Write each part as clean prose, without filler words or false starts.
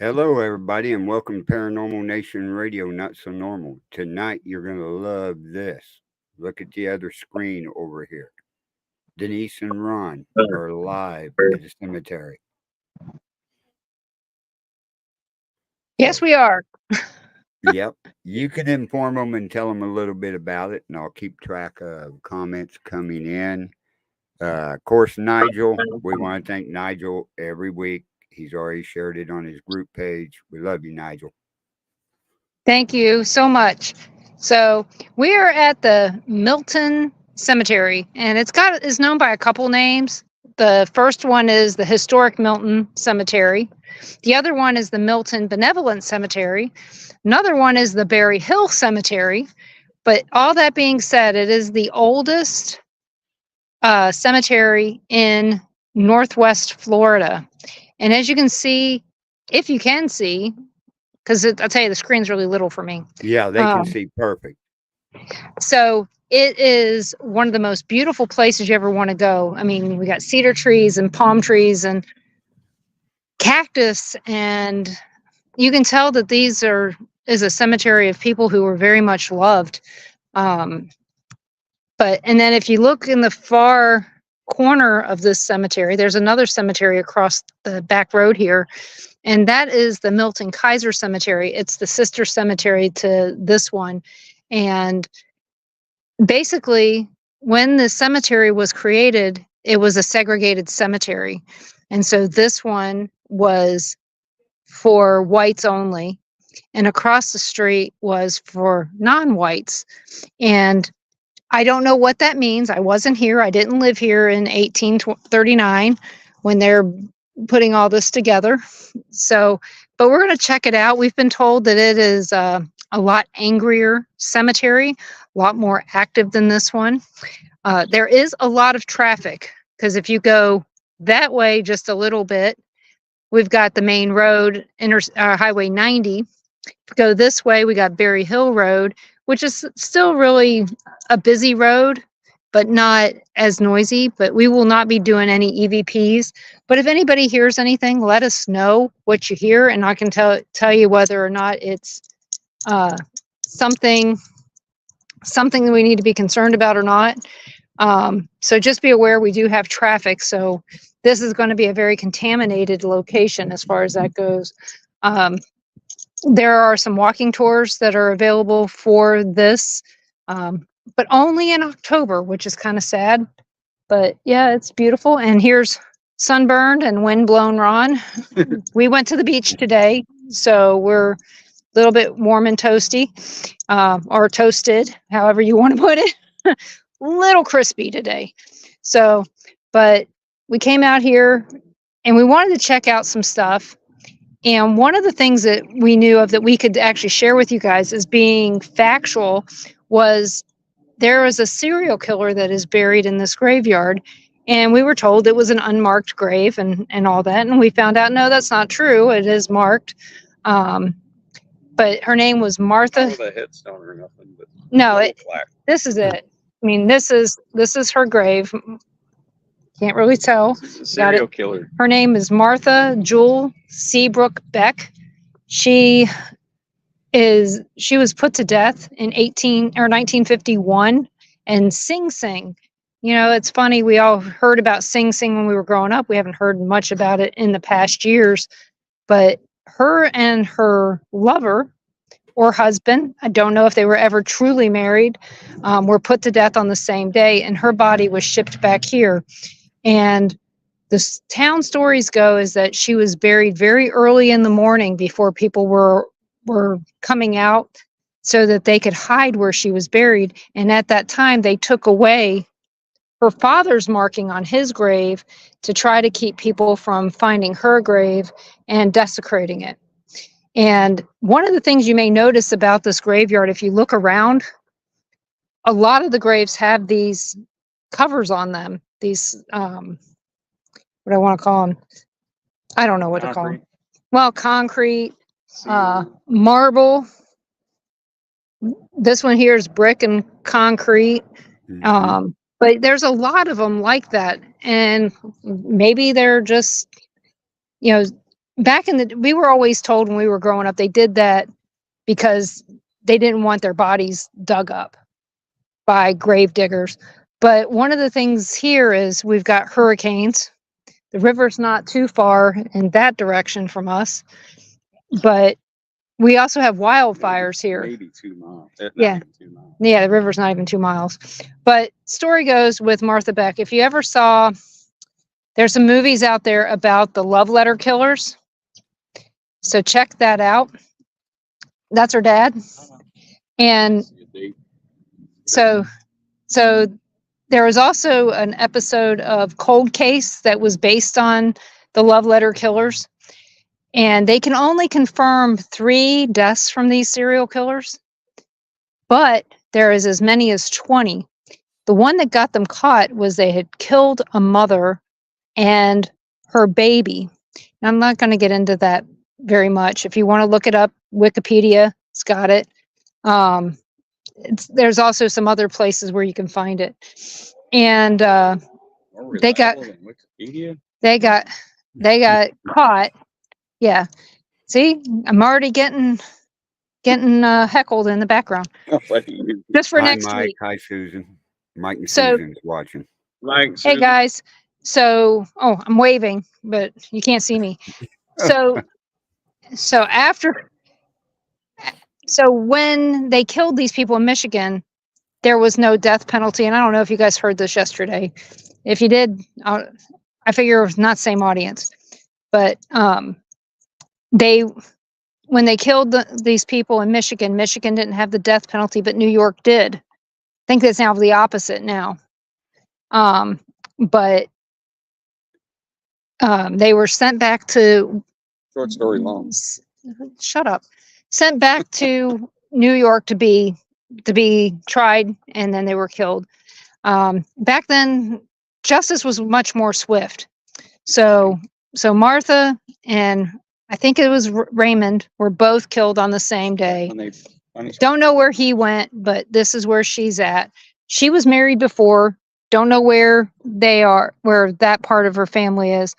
Hello, everybody, and welcome to Paranormal Nation Radio, Not So Normal. Tonight, you're going to love this. Look at the other screen over here. Denise and Ron are live at the cemetery. Yes, we are. Yep. You can inform them and tell them a little bit about it, and I'll keep track of comments coming in. Of course, Nigel, we want to thank Nigel every week. He's already shared it on his group page. We love you, Nigel. Thank you so much. So we are at the Milton Cemetery, and is known by a couple names. The first one is the Historic Milton Cemetery. The other one is the Milton Benevolent Cemetery. Another one is the Berry Hill Cemetery. But all that being said, it is the oldest cemetery in Northwest Florida. And as you can see, if you can see, because I'll tell you, the screen's really little for me. Yeah, they can see perfect. So it is one of the most beautiful places you ever want to go. I mean, we got cedar trees and palm trees and cactus, and you can tell that is a cemetery of people who were very much loved. And then if you look in the far corner of this cemetery, there's another cemetery across the back road here, and that is the Milton Kaiser Cemetery. It's the sister cemetery to this one. And basically, when the cemetery was created, it was a segregated cemetery. And so this one was for whites only, and across the street was for non-whites. And I don't know what that means. I wasn't here. I didn't live here in 1839 when they're putting all this together. So, but we're going to check it out. We've been told that it is a lot angrier cemetery, a lot more active than this one. There is a lot of traffic because if you go that way just a little bit, we've got the main road, Highway 90. If we go this way, we got Berry Hill Road, which is still really a busy road, but not as noisy. But we will not be doing any EVPs. But if anybody hears anything, let us know what you hear, and I can tell you whether or not it's something that we need to be concerned about or not. So just be aware we do have traffic. So this is going to be a very contaminated location as far as that goes. There are some walking tours that are available for this, but only in October, which is kind of sad. But yeah, it's beautiful. And here's sunburned and windblown Ron. We went to the beach today, so we're a little bit warm and toasty, or toasted, however you want to put it. Little crispy today. So, but we came out here and we wanted to check out some stuff. And one of the things that we knew of that we could actually share with you guys as being factual was there is a serial killer that is buried in this graveyard. And we were told it was an unmarked grave and all that. And we found out, no, that's not true. It is marked. But her name was Martha. Not with a headstone or nothing, but no, this is it. I mean, this is her grave. Can't really tell. it's a serial killer. Her name is Martha Jewel Seabrook Beck. She was put to death in 1951 and Sing Sing. You know, it's funny, we all heard about Sing Sing when we were growing up. We haven't heard much about it in the past years, but her and her lover or husband, I don't know if they were ever truly married, were put to death on the same day, and her body was shipped back here. And the town stories go is that she was buried very early in the morning before people were coming out so that they could hide where she was buried. And at that time, they took away her father's marking on his grave to try to keep people from finding her grave and desecrating it. And one of the things you may notice about this graveyard, if you look around, a lot of the graves have these covers on them. These, what I want to call them, I don't know what to call them. Well, concrete, marble. This one here is brick and concrete. But there's a lot of them like that. And maybe they're just, we were always told when we were growing up, they did that because they didn't want their bodies dug up by grave diggers. But one of the things here is we've got hurricanes. The river's not too far in that direction from us, but we also have wildfires here. Maybe 2 miles. Not Yeah. even 2 miles. Yeah, the river's not even 2 miles. But story goes with Martha Beck. If you ever saw, there's some movies out there about the love letter killers. So check that out. That's her dad. And See a date. so there was also an episode of Cold Case that was based on the love letter killers. And they can only confirm 3 deaths from these serial killers, but there is as many as 20. The one that got them caught was they had killed a mother and her baby. And I'm not going to get into that very much. If you want to look it up, Wikipedia, it's got it. There's also some other places where you can find it. And More they got- reliable than Wikipedia? they got caught. Yeah. See, I'm already getting heckled in the background. Oh, buddy, you- Just for Hi, next Mike. week. Hi, Susan. Mike and So- Susan's watching. Mike, Hey Susan, guys. So, I'm waving, but you can't see me. So when they killed these people in Michigan, there was no death penalty. And I don't know if you guys heard this yesterday. If you did, I figure it was not same audience, but when they killed these people in Michigan didn't have the death penalty, but New York did. I think it's now the opposite now. But they were sent back to short story long. shut up. Sent back to New York to be tried, and then they were killed. Back then, justice was much more swift. So Martha and I think it was Raymond were both killed on the same day. When they punished Don't know where he went, but this is where she's at. She was married before. Don't know where they are, where that part of her family is.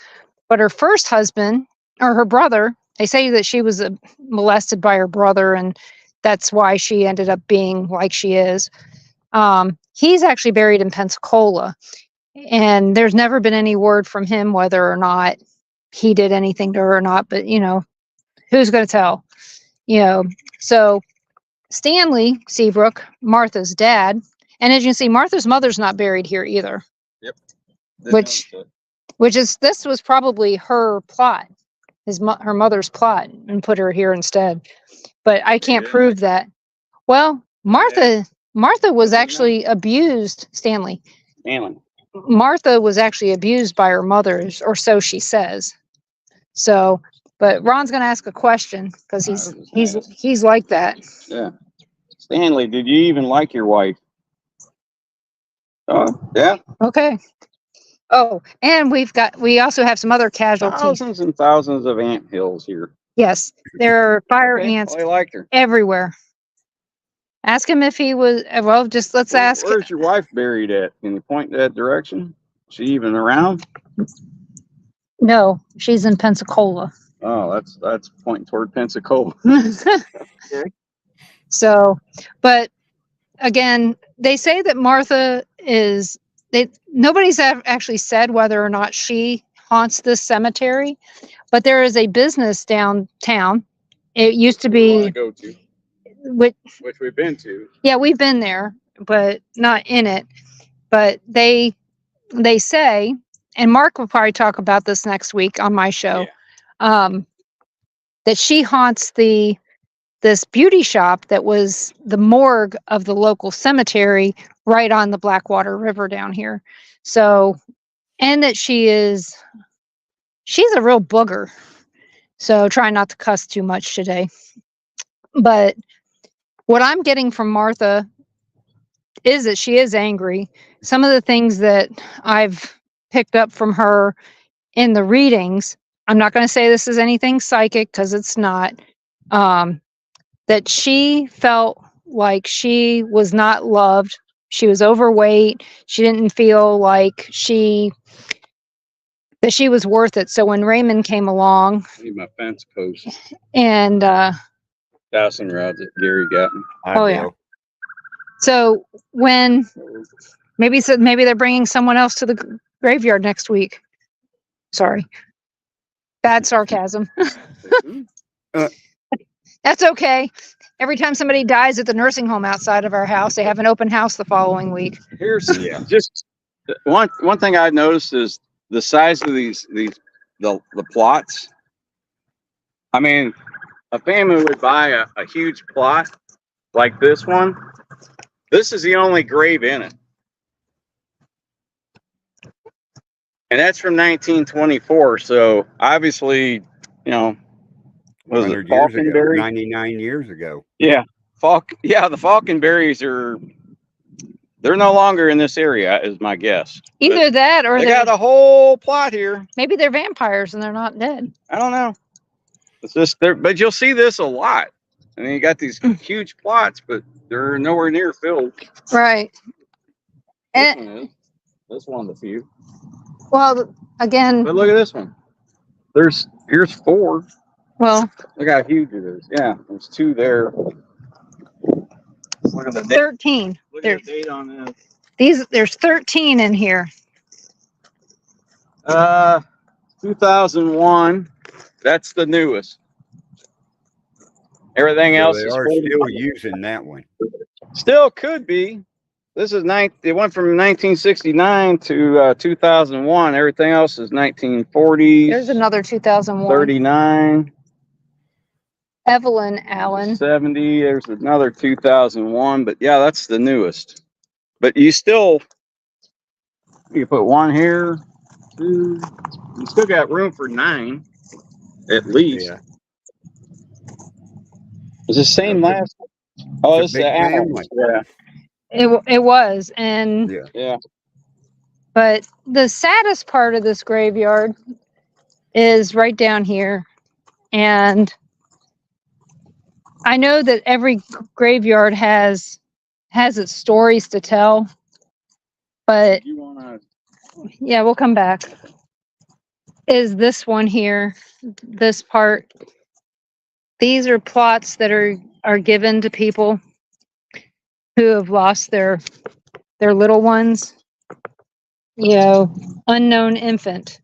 But her first husband, or her brother, they say that she was molested by her brother, and that's why she ended up being like she is. He's actually buried in Pensacola, and there's never been any word from him whether or not he did anything to her or not. But who's going to tell? So Stanley Seabrook, Martha's dad, and as you can see, Martha's mother's not buried here either. Yep. This was probably her plot, her mother's plot, and put her here instead. But I can't prove that. Well, Martha was actually abused. Stanley. Martha was actually abused by her mother, or so she says. So, but Ron's going to ask a question because he's like that. Yeah. Stanley, did you even like your wife? Oh, yeah. Okay. Oh, and we also have some other casualties. Thousands and thousands of ant hills here. Yes, there are fire ants I liked her. everywhere. Ask him if he was. Well, just let's ask. Where's your wife buried at? Can you point that direction? Is she even around? No, she's in Pensacola. Oh, that's pointing toward Pensacola. So, but again, they say that Martha is. Nobody's actually said whether or not she haunts this cemetery, but there is a business downtown. It used to be. Go to, Which we've been to. Yeah, we've been there, but not in it. But they say, and Mark will probably talk about this next week on my show, that she haunts this beauty shop that was the morgue of the local cemetery right on the Blackwater River down here. So, and that she's a real booger. So try not to cuss too much today. But what I'm getting from Martha is that she is angry. Some of the things that I've picked up from her in the readings, I'm not going to say this is anything psychic because it's not, that she felt like she was not loved. She was overweight. She didn't feel like she that she was worth it. So when Raymond came along I need my fence post. and Dowsing rods that Gary got me. I Oh, do. yeah. So when maybe they're bringing someone else to the graveyard next week. Sorry, bad sarcasm. That's okay. Every time somebody dies at the nursing home outside of our house, they have an open house the following week. Here's Yeah. just one thing I've noticed is the size of the plots. I mean, a family would buy a huge plot like this one. This is the only grave in it. And that's from 1924. So obviously, you know, was it 100 years ago, Falconberry? 99 years ago. Yeah. The Falconberries they're no longer in this area, is my guess. Either that or They got a whole plot here. maybe they're vampires and they're not dead. I don't know. It's just there, but you'll see this a lot. I mean, you got these huge plots, but they're nowhere near filled. Right. This And one is. This one of the few. well, again, But look at this one. Here's 4. well, Look how huge it is. Yeah, there's 2 there. Look at the date. 13. Look at the date on There's 13 in here. this. 2001. That's the newest. Everything So else they is are 40. still using that one. Still could be. This is it went from 1969 to 2001. Everything else is 1940s. There's another 2001. 39. Evelyn Allen. 70. There's another 2001. But yeah, that's the newest. But you put 1 here, 2. You still got room for 9, at least. Yeah. Is the same last? Oh, It's it's a big the family. Yeah. It was, and Yeah. Yeah. but the saddest part of this graveyard is right down here, and I know that every graveyard has its stories to tell, but You wanna? yeah, we'll come back. Is this one here, this part? These are plots that are given to people who have lost their little ones. You know, unknown infant.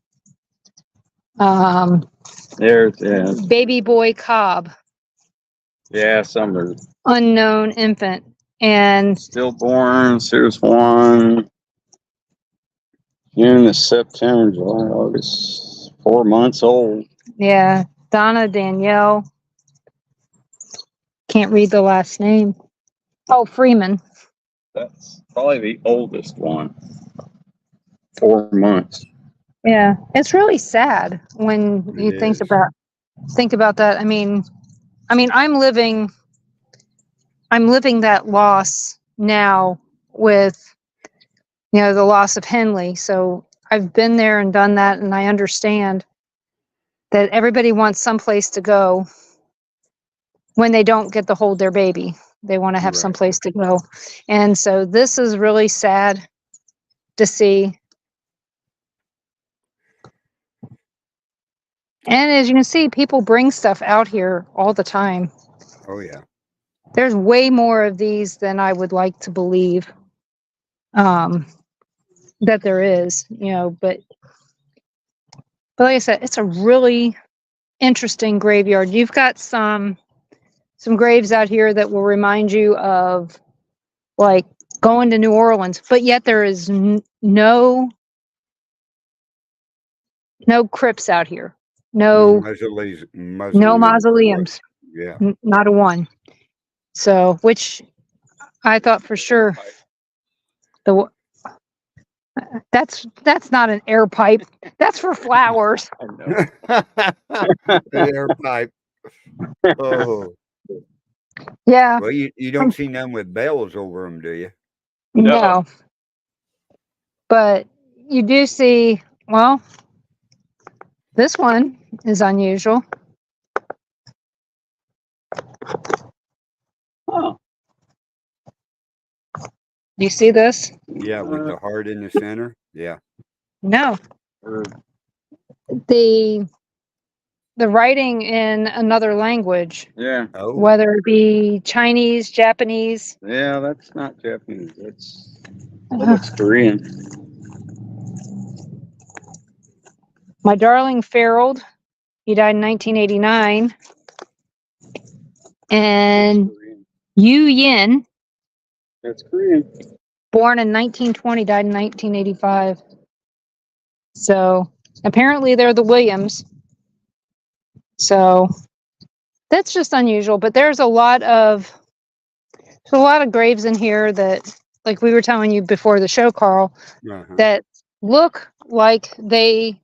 There's Baby boy Cobb. yeah. Some are Unknown infant. And stillborn. Here's one. June to September, July, August. 4 months old. yeah, Donna Danielle. Can't read the last name. Oh, Freeman. That's probably the oldest one. 4 months. Yeah, it's really sad when you It think is. about that. I mean, I'm living that loss now with, you know, the loss of Henley. So I've been there and done that, and I understand that everybody wants someplace to go when they don't get to hold their baby. They want to have Right. someplace to go. And so this is really sad to see. And as you can see, people bring stuff out here all the time. Oh, yeah. There's way more of these than I would like to believe that there is, you know, but like I said, it's a really interesting graveyard. You've got some graves out here that will remind you of like going to New Orleans, but yet there is no crypts out here. No mausoleums. Yeah. Not a one. So, which I thought for sure that's not an air pipe. That's for flowers. I know. The air pipe. Oh. Yeah. Well, you don't see none with bells over them, do you? No. But you do see, well, this one is unusual. Oh. Do you see this? Yeah, with the heart in the center. Yeah. No. the writing in another language, Yeah. Oh, whether it be Chinese, Japanese. Yeah, that's not Japanese. That Uh, looks Korean. my darling Farrell, he died in 1989, and That's Korean. Yu Yin, That's Korean. born in 1920, died in 1985. So apparently they're the Williams. So that's just unusual. But there's a lot of graves in here that, like we were telling you before the show, Carl, uh-huh. that look like they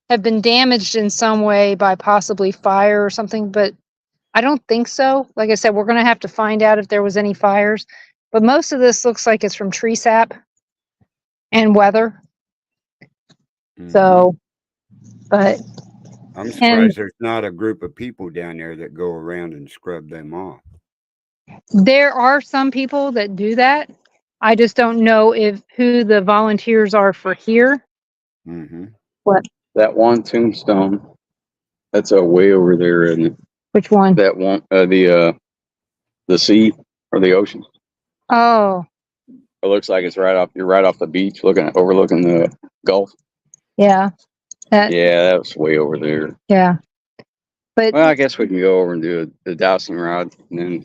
have been damaged in some way by possibly fire or something, but I don't think so. Like I said, we're going to have to find out if there was any fires. But most of this looks like it's from tree sap and weather. Mhm. So, but I'm and surprised there's not a group of people down there that go around and scrub them off. there are some people that do that. I just don't know if who the volunteers are for here. Mm-hmm. What? That one tombstone. That's way over there, isn't it? Which one? That one, the sea or the ocean. Oh, It looks like it's right off. You're right off the beach, overlooking the Gulf. yeah. Yeah, that was way over there. Yeah. But Well, I guess we can go over and do the dowsing rod and then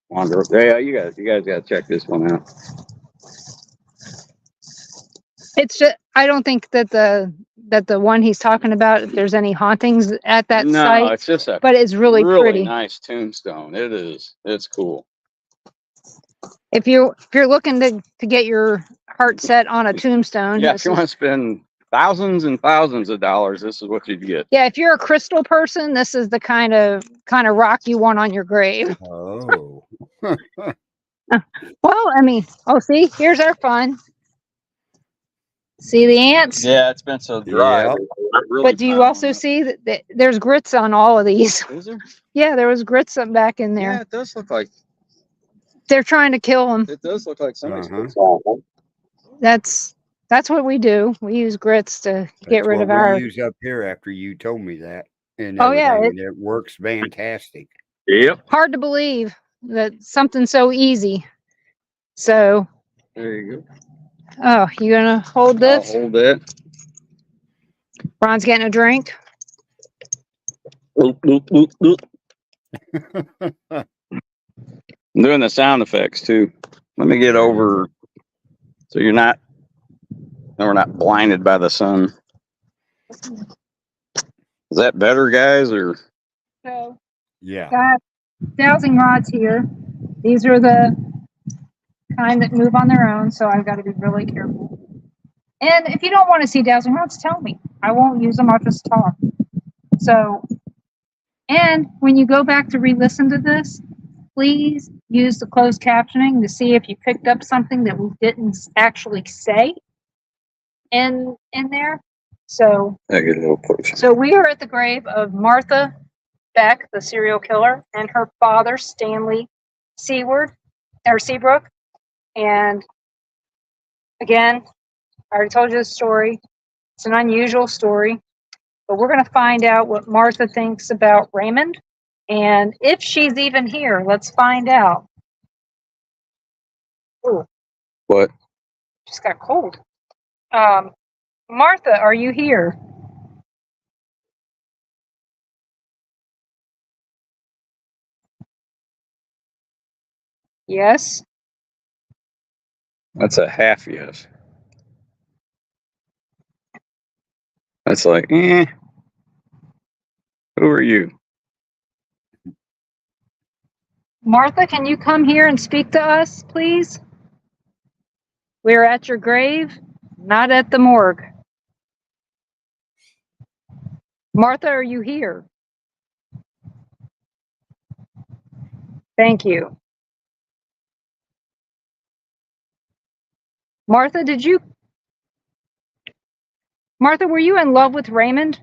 wander. Yeah, you guys got to check this one out. it's just I don't think that the one he's talking about, if there's any hauntings at that No, site, it's just a but it's really pretty. nice tombstone. It is. It's cool. If you're looking to get your heart set on a tombstone, Yeah, if you want to spend thousands and thousands of dollars, this is what you'd get. yeah, if you're a crystal person, this is the kind of rock you want on your grave. Oh. Well, I mean, oh, see, here's our fun. See the ants? Yeah, it's been so dry. Yep. Really But do you also see that there's grits on all of these? Is there? Yeah, there was grits up back in there. Yeah, it does look like They're trying to kill them. it does look like somebody's Uh-huh. put some. That's what we do. We use grits to get That's rid what of we our. use up here after you told me that and Oh yeah, everything. And it works fantastic. Yep. hard to believe that something so easy. So, There you go. oh, you gonna hold I'll this? hold that. Ron's getting a drink. Oop, oop, oop, oop. I'm doing the sound effects too. Let me get over so we're not blinded by the sun. Is that better, guys? Or So, Yeah. got dowsing rods here. These are the kind that move on their own, so I've got to be really careful. And if you don't want to see dowsing rods, tell me. I won't use them. I'll just talk. So, and when you go back to re-listen to this, please use the closed captioning to see if you picked up something that we didn't actually say in there. So, I get a little push. so we are at the grave of Martha Beck, the serial killer, and her father, Stanley Seabrook. And again, I already told you the story. It's an unusual story, but we're going to find out what Martha thinks about Raymond. And if she's even here, let's find out. Ooh, What? just got cold. Martha, are you here? Yes. That's a half yes. That's like, Who are you? Martha, can you come here and speak to us, please? We're at your grave, not at the morgue. Martha, are you here? Thank you. Martha, were you in love with Raymond?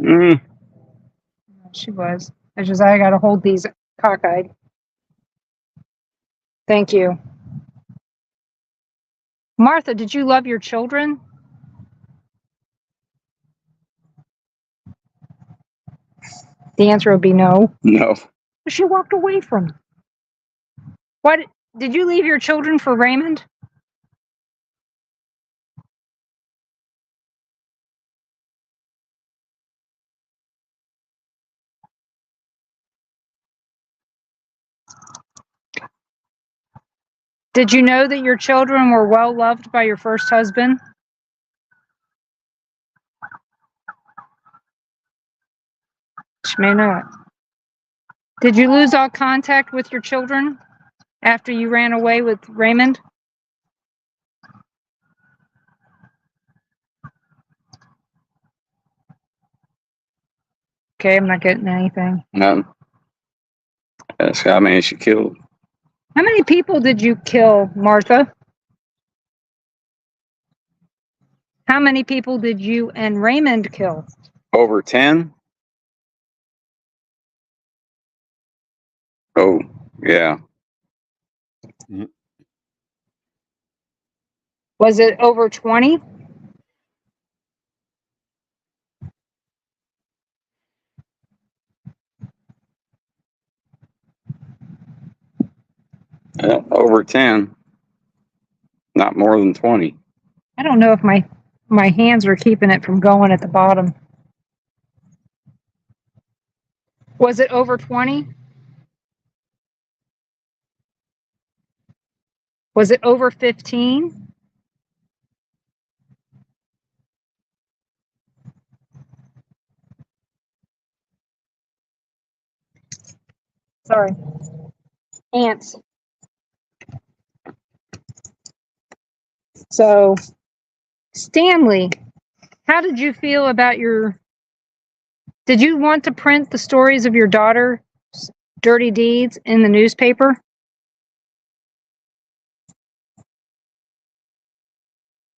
Mm. She was. I got to hold these cockeyed. Thank you. Martha, did you love your children? The answer would be no. No. She walked away from them. Why did you leave your children for Raymond? Did you know that your children were well loved by your first husband? She may not. Did you lose all contact with your children after you ran away with Raymond? Okay, I'm not getting anything. None. That's how many she killed. How many people did you kill, Martha? How many people did you and Raymond kill? Over 10? Oh, yeah. Was it over 20? Over 10. Not more than 20. I don't know if my hands are keeping it from going at the bottom. Was it over 20? Was it over 15? Sorry. Ants. So, Stanley, how did you feel about did you want to print the stories of your daughter's dirty deeds in the newspaper?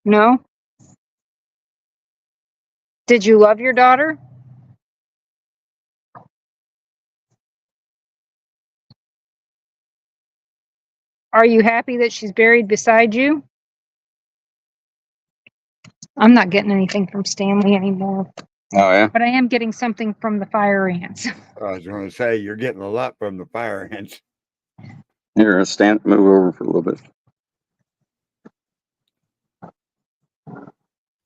No? Did you love your daughter? Are you happy that she's buried beside you? I'm not getting anything from Stanley anymore, Oh, yeah? but I am getting something from the fire ants. I was going to say, you're getting a lot from the fire ants. Here, move over for a little bit.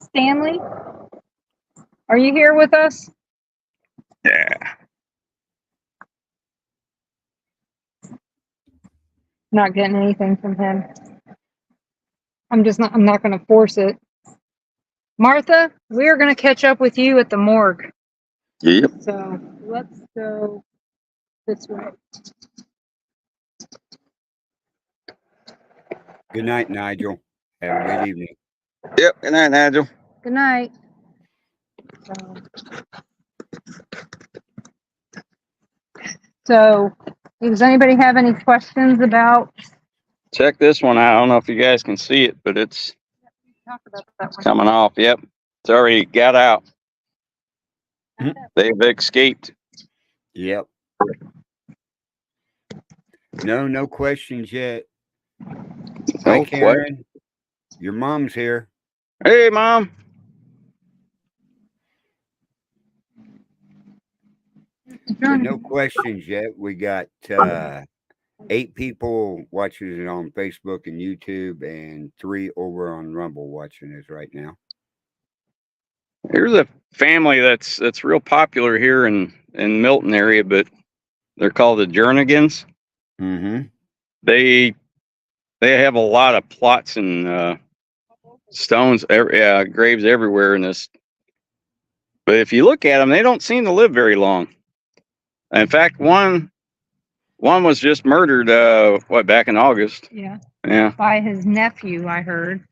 Stanley, are you here with us? Yeah. Not getting anything from him. I'm not going to force it. Martha, we're going to catch up with you at the morgue. Yep. So let's go this way. Good night, Nigel. Have a good evening. Yep. Good night, Nigel. Good night. So, does anybody have any questions about? Check this one out. I don't know if you guys can see it, but it's coming off. Yep. It's already got out. They've escaped. Yep. No questions yet. Hi, Karen. Your mom's here. Hey, Mom. So no questions yet. We got 8 people watching it on Facebook and YouTube, and 3 over on Rumble watching us right now. Here's a family that's real popular here in Milton area, but they're called the Jernigans. Mm-hmm. They have a lot of plots and stones, graves everywhere in this. But if you look at them, they don't seem to live very long. In fact, one was just murdered. Back in August? Yeah. Yeah. By his nephew, I heard.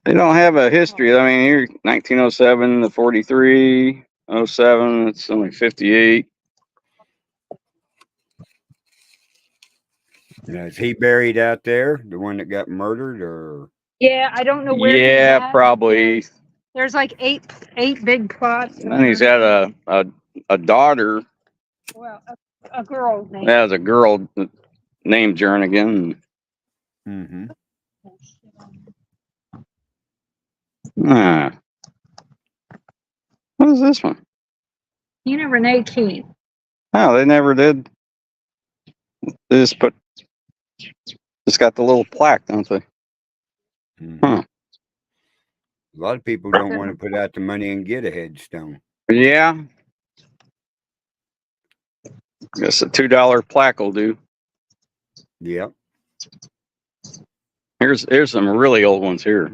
They don't have a history. I mean, here 1907 to 43, 07. It's only 58. Now, is he buried out there? The one that got murdered, or? Yeah, I don't know where. Yeah, probably. There's like eight big plots. And then he's got a daughter. Well, a girl named. That was a girl named Jernigan. Mm-hmm. Ah. What is this one? Tina Renee Keene. Oh, they never did. They just got the little plaque, don't they? Huh. A lot of people don't want to put out the money and get a headstone. Yeah. Guess a $2 plaque will do. Yep. Here's some really old ones here.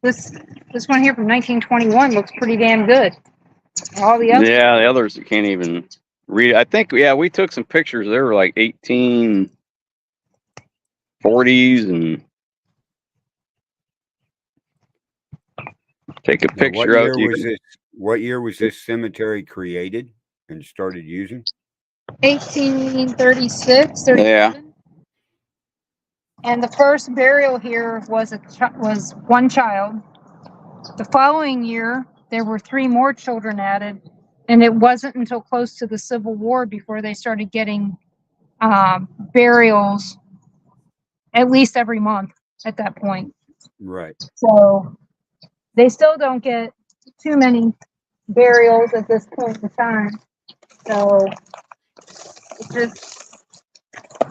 This one here from 1921 looks pretty damn good. All the others. Yeah, the others you can't even read. I think we took some pictures. They were like 1840s and take a Now, picture of it. What year was this cemetery created and started using? 1836, 37. Yeah. And the first burial here was one child. The following year, there were 3 more children added, and it wasn't until close to the Civil War before they started getting burials at least every month at that point. Right. So they still don't get too many burials at this point in time. So it's just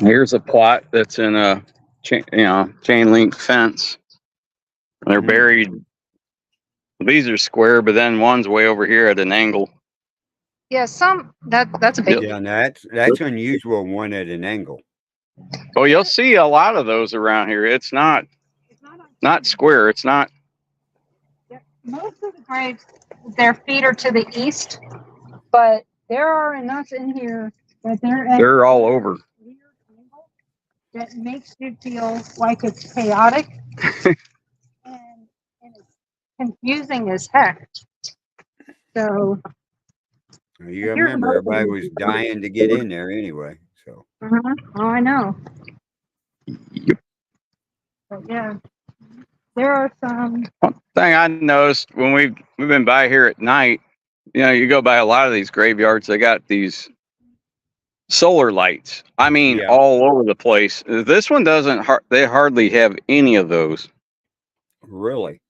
Here's a plot that's in a chain link fence. They're buried. These are square, but then one's way over here at an angle. yeah, that's a big Yeah, and that's unusual. One at an angle. Oh, you'll see a lot of those around here. It's not square. It's not. Most of the graves, their feet are to the east, but there are enough in here that They're all over. weird angle that makes you feel like it's chaotic and it's confusing as heck. So You gotta remember, everybody was dying to get in there anyway. So. oh, I know. Yep. But yeah, there are some. One thing I noticed when we've been by here at night, you go by a lot of these graveyards, they got these solar lights. I mean, all over the place. This one doesn't. They hardly have any of those. Really?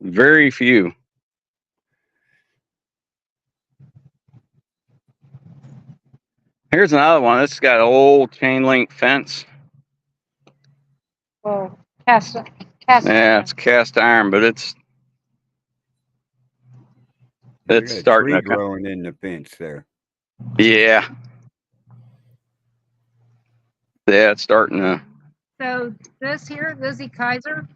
Very few. Here's another one. It's got an old chain link fence. Well, cast Yeah, it's cast iron, but it's starting to growing in the fence there. Yeah. Yeah, it's starting to. So this here, Lizzie Kaiser.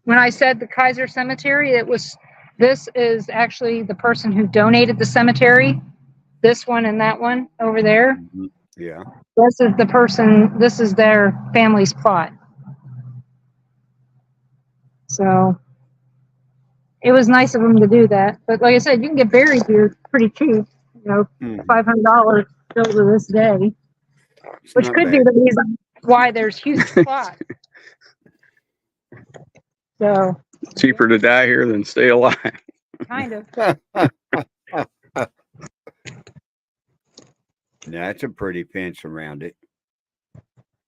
When I said the Kaiser Cemetery, this is actually the person who donated the cemetery. This one and that one over there. Mm-hmm. Yeah. This is the person, this is their family's plot. So it was nice of them to do that. But like I said, you can get buried here pretty cheap, $500 still to this day, which could be the reason why there's huge plots. So cheaper to die here than stay alive. Kind of. That's a pretty fence around it.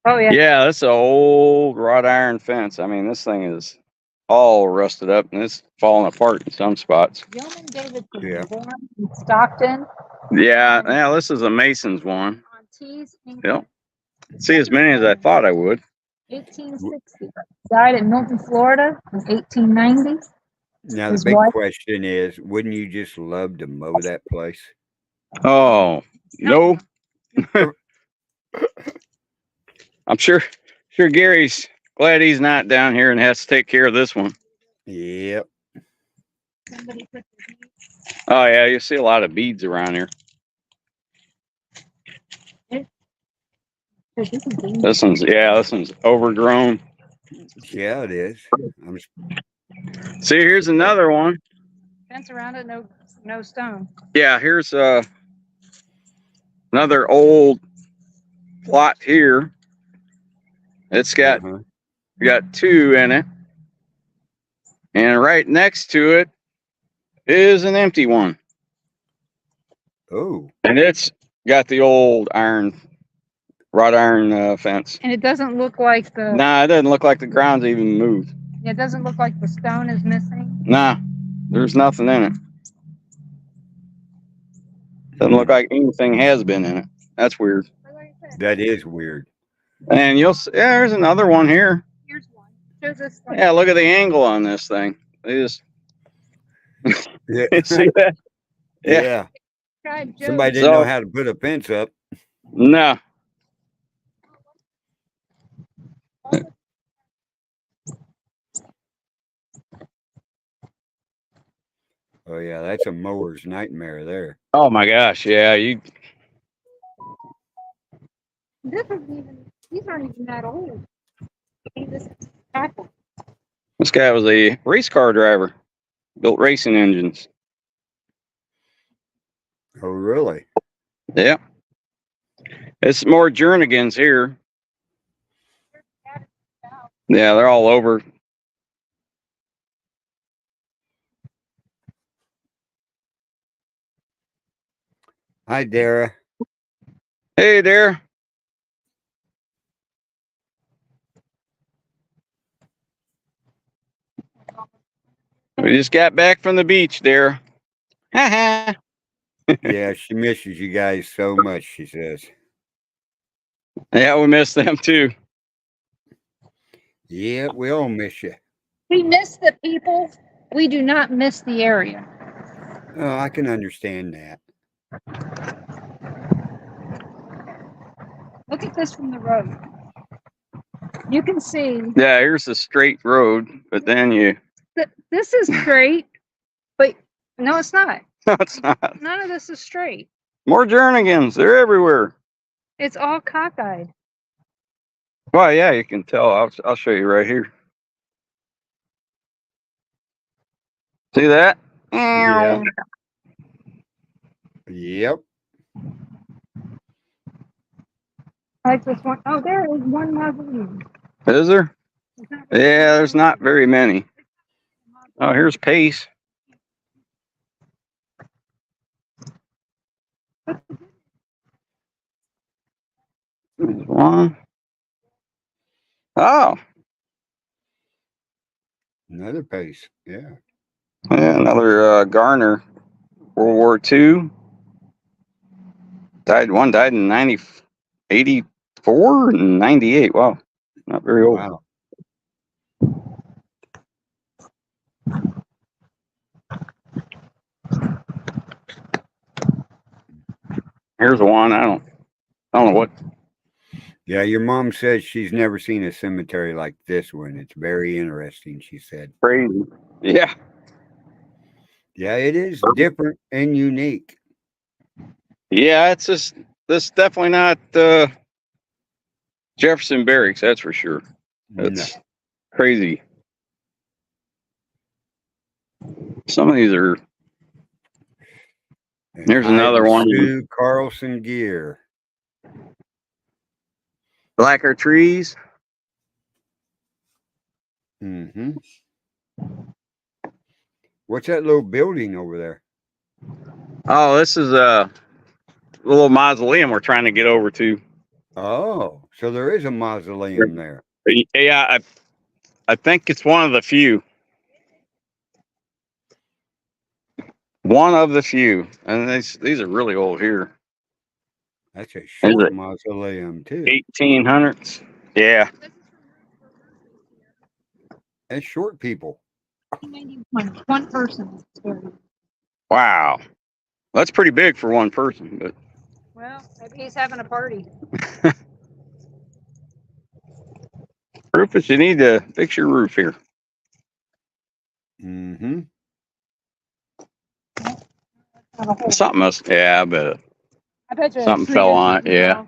Oh yeah. Yeah, that's an old wrought iron fence. I mean, this thing is all rusted up and it's falling apart in some spots. Gilman David was born in Stockton. Yeah, this is a Mason's one. On Tees, Yep. See as many as I thought I would. 1860. Died in Milton, Florida in 1890. Now the big question is, wouldn't you just love to mow that place? Oh, no. I'm sure Gary's glad he's not down here and has to take care of this one. Yep. Oh yeah, you see a lot of beads around here. This one's overgrown. Yeah, it is. See, here's another one. Fence around it, no stone. Yeah, here's another old plot here. It's got two in it, and right next to it is an empty one. Oh, and it's got the old iron wrought iron fence. And it doesn't look like the. Nah, it doesn't look like the ground's even moved. It doesn't look like the stone is missing. Nah, there's nothing in it. Doesn't look like anything has been in it. That's weird. That is weird. And you'll see, yeah, there's another one here. Here's one. Shows this one. Yeah, look at the angle on this thing. They just Yeah. see that? Yeah. God, Joe. Somebody didn't know how to put a fence up. No. Oh yeah, that's a mower's nightmare there. Oh my gosh, yeah. This isn't even. These aren't even that old. This is tackle. This guy was a race car driver. Built racing engines. Oh really? Yeah. It's more Jernigans here. Yeah, they're all over. Hi, Dara. Hey there. We just got back from the beach there. Yeah, she misses you guys so much, she says. Yeah, we missed them too. Yeah, we all miss you. We miss the people. We do not miss the area. Oh, I can understand that. Look at this from the road. You can see Yeah, here's a straight road, but then you that this is straight, but no, it's not. no, it's not. None of this is straight. More Jernigans. They're everywhere. It's all cockeyed. Well, yeah, you can tell. I'll show you right here. See that? Yeah. Yep. Like this one. Oh, there is one mausoleum. Is there? Yeah, there's not very many. Oh, here's Pace. There's one. Oh, Another pace. Yeah. yeah, another Garner, World War II. One died in 84 and 98. Wow, not very old. Wow. Here's one. I don't know what. Yeah, your mom says she's never seen a cemetery like this one. It's very interesting, she said. Crazy. Yeah. Yeah, it is different and unique. Yeah, it's just this definitely not Jefferson Barracks, that's for sure. That's crazy. Some of these are. And There's another one. Sue Carlson gear. Blacker trees. Mm-hmm. What's that little building over there? Oh, this is a little mausoleum we're trying to get over to. Oh, so there is a mausoleum there. Yeah, I think it's one of the few. One of the few. And these are really old here. That's a short mausoleum, too. 1800s. Yeah. That's short people. 1991. One person. Wow. That's pretty big for one person, but Well, maybe he's having a party. Rufus, you need to fix your roof here. Mm-hmm. Something must, yeah, I bet. I bet you Something fell on it, yeah.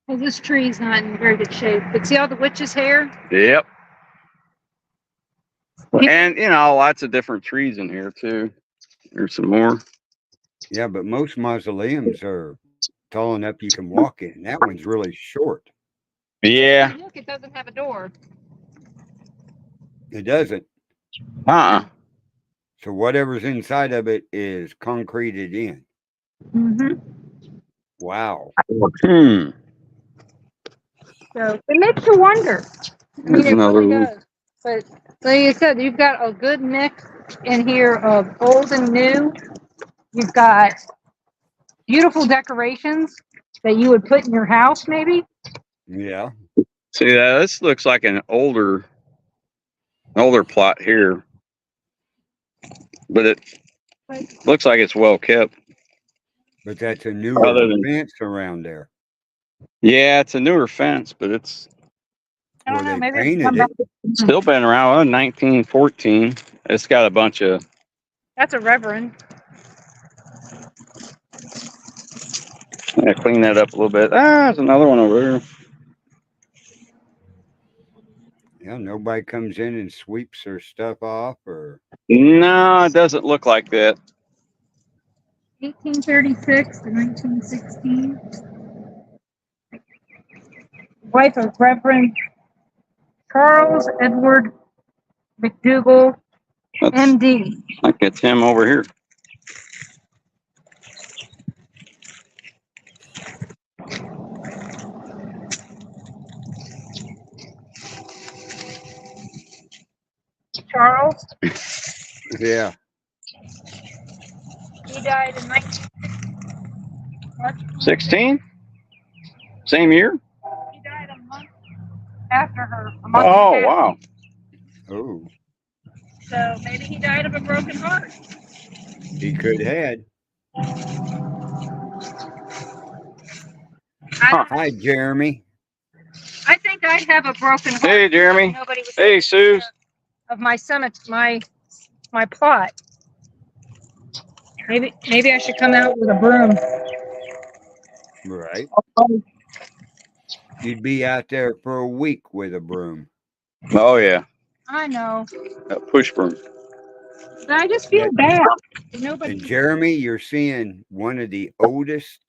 Well, this tree's not in very good shape. But see all the witch's hair? Yep. And, lots of different trees in here, too. There's some more. Yeah, but most mausoleums are tall enough you can walk in. That one's really short. Yeah. Look, it doesn't have a door. It doesn't. So whatever's inside of it is concreted in. Mm-hmm. Wow. So it makes you wonder. I mean, There's it another really one. does. But like you said, you've got a good mix in here of old and new. You've got beautiful decorations that you would put in your house, maybe. Yeah. See, this looks like an older plot here, but it looks like it's well kept. But that's a newer Other than fence around there. yeah, it's a newer fence, but it's I Or don't know. they Maybe it's painted come back. it. still been around. 1914. It's got a bunch of. That's a reverend. Yeah, clean that up a little bit. There's another one over there. Yeah, nobody comes in and sweeps their stuff off or No, it doesn't look like that. 1836 to 1916. Wife of Reverend Charles Edward McDougall, That's, MD. I think it's him over here. Charles. yeah. He died in 16? Same year? He died a month after her. A month Oh, and a half. wow. Oh, So maybe he died of a broken heart. he could had. Hi, Jeremy. I think I have a broken heart. Hey, Jeremy. Nobody was Hey, Sue. of my my plot. Maybe I should come out with a broom. Right. You'd be out there for a week with a broom. Oh, yeah. I know, A push broom. but I just feel bad. Nobody. And Jeremy, you're seeing one of the oldest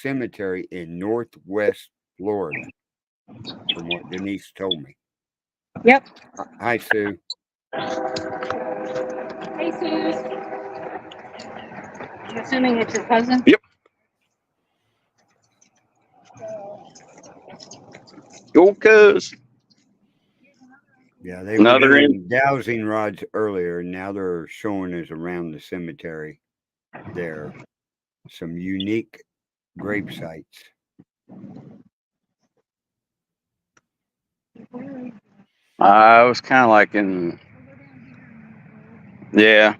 cemetery in Northwest Florida, from what Denise told me. Yep. Hi, Sue. Hey, Sue. I'm assuming it's your cousin. Yep. Go, cuz. Yeah, they Another were doing dowsing rods earlier, and now they're showing us around the cemetery there some unique grave sites. I was kind of like in. Yeah.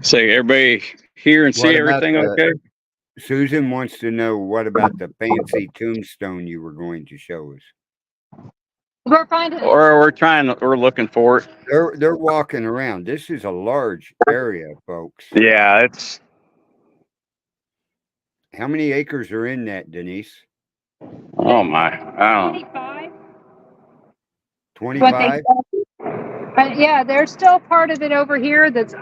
Say, everybody hear and see What about everything okay? Susan wants to know what about the fancy tombstone you were going to show us? We're finding it. Or we're looking for it. They're walking around. This is a large area, folks. Yeah, it's. How many acres are in that, Denise? Oh, my. I don't know. 25. 25? Yeah, there's still part of it over here that's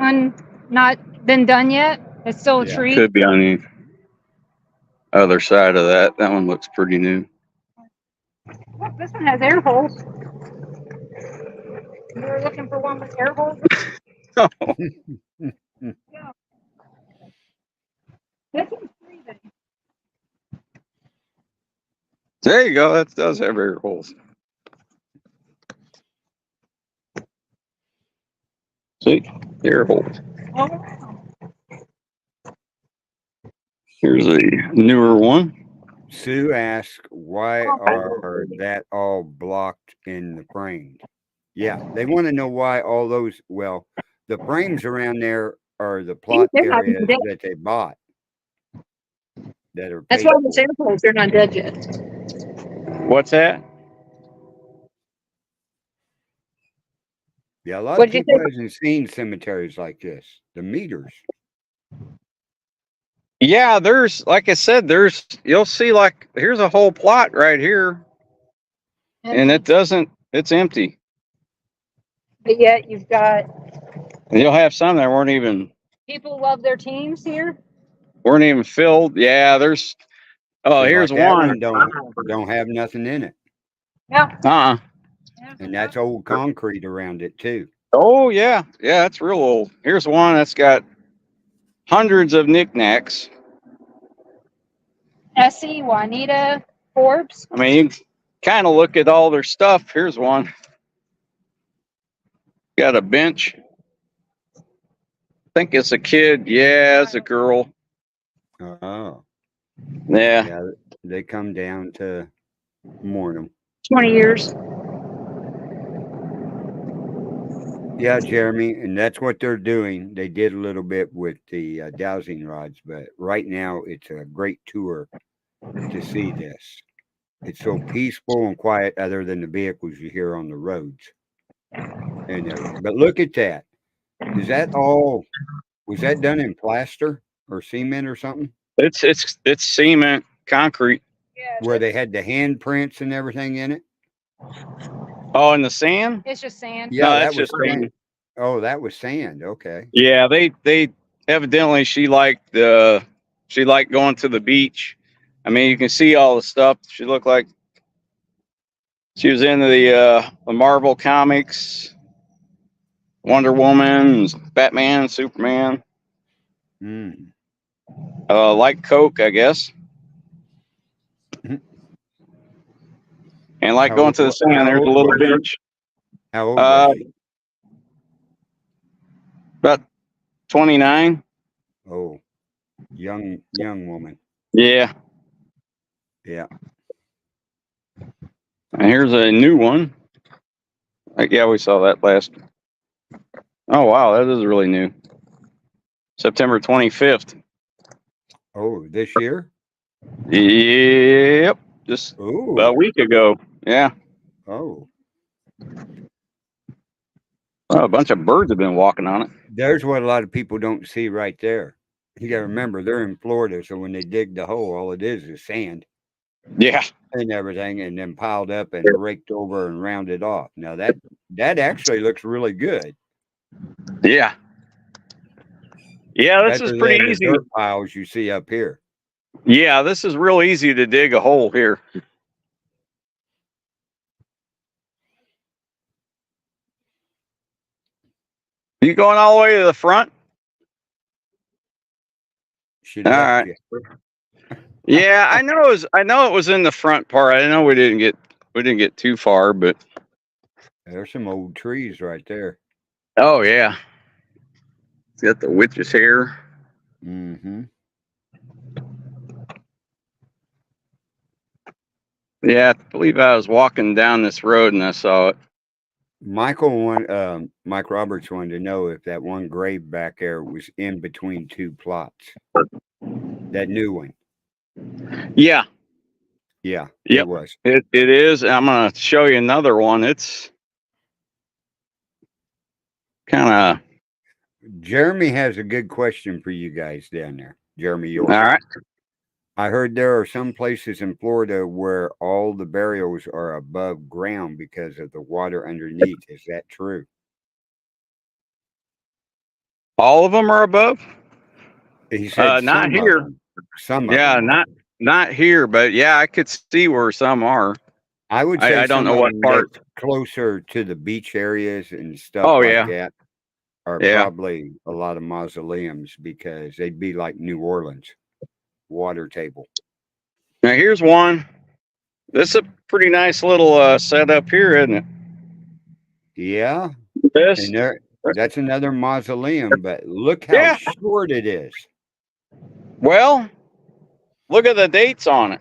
not been done yet. It's still a Yeah. tree. Could be on the other side of that. That one looks pretty new. Look, this one has air holes. You were looking for one with air holes? Oh, Yeah. This one's breathing. there you go. That does have air holes. See? Air holes. Oh, wow. Here's a newer one. Sue asked, why are that all blocked in the frames? Yeah, they want to know why all those, well, the frames around there are the plot They're not areas dead. that they bought. That are That's paid why the for. air holes, they're not dead yet. What's that? Yeah, a lot of What'd you people say? hasn't seen cemeteries like this. The meters. Yeah, there's, like I said, you'll see, like, here's a whole plot right here, and it's empty. But yet you've got And you'll have some that weren't even people love their teams here. filled. Yeah, there's Oh, See, here's like that one. don't have nothing in it, Yeah. Uh-uh. and that's old concrete around it too. Oh, yeah. Yeah, that's real old. Here's one that's got hundreds of knickknacks. Essie, Juanita, Forbes. I mean, you can kind of look at all their stuff. Here's one. Got a bench. I think it's a kid. Yeah, it's a girl. Oh, Yeah. yeah, they come down to mourn them. 20 years. Yeah, Jeremy, and that's what they're doing. They did a little bit with the dowsing rods, but right now it's a great tour to see this. It's so peaceful and quiet, other than the vehicles you hear on the roads and everything. But look at that. Is that all? Was that done in plaster or cement or something? It's cement, concrete. Yeah. Where they had the handprints and everything in it? Oh, in the sand? It's just sand. Yeah, No, that that's was just sand. sand. Oh, that was sand. Okay. Yeah, they evidently she liked going to the beach. I mean, you can see all the stuff. She looked like she was into the Marvel comics, Wonder Woman, Batman, Superman. Mm. Like Coke, I guess. And like How going old- to the sand, how there's a old little was she? bench. How old was she? About 29. Oh, young woman. Yeah. Yeah. And here's a new one. Yeah, we saw that last. Oh, wow, that is really new. September 25th. Oh, this year? Yep. Just about a Oh. week ago. Yeah. Oh. Well, a bunch of birds have been walking on it. There's what a lot of people don't see right there. You got to remember, they're in Florida, so when they dig the hole, all it is sand Yeah. and everything, and then piled up and raked over and rounded off. Now that actually looks really good. Yeah. Yeah, this Better is pretty than the easy. dirt piles you see up here. Yeah, this is real easy to dig a hole here. You going all the way to the front? She All left right. you. Yeah, I know it was in the front part. I know we didn't get too far, but There's some old trees right there. oh yeah. It's got the witch's hair. Mm-hmm. Yeah, I believe I was walking down this road and I saw it. Mike Roberts wanted to know if that one grave back there was in between two plots. That new one. Yeah. Yeah, Yep. it was. It is. I'm gonna show you another one. It's kind Jeremy has a good question for you guys down there. Jeremy of York. all right. I heard there are some places in Florida where all the burials are above ground because of the water underneath. Is that true? All of them are above. He said Not some here. of them. Some Yeah, of them. not here, but yeah, I could see where some are. I would say I don't some know of what them part. that's closer to the beach areas and stuff Oh like yeah, that are yeah. probably a lot of mausoleums because they'd be like New Orleans water table. Now here's one. This is a pretty nice little setup here, isn't it? Yeah. This. And that's another mausoleum, but look how Yeah. short it is. Well, look at the dates on it.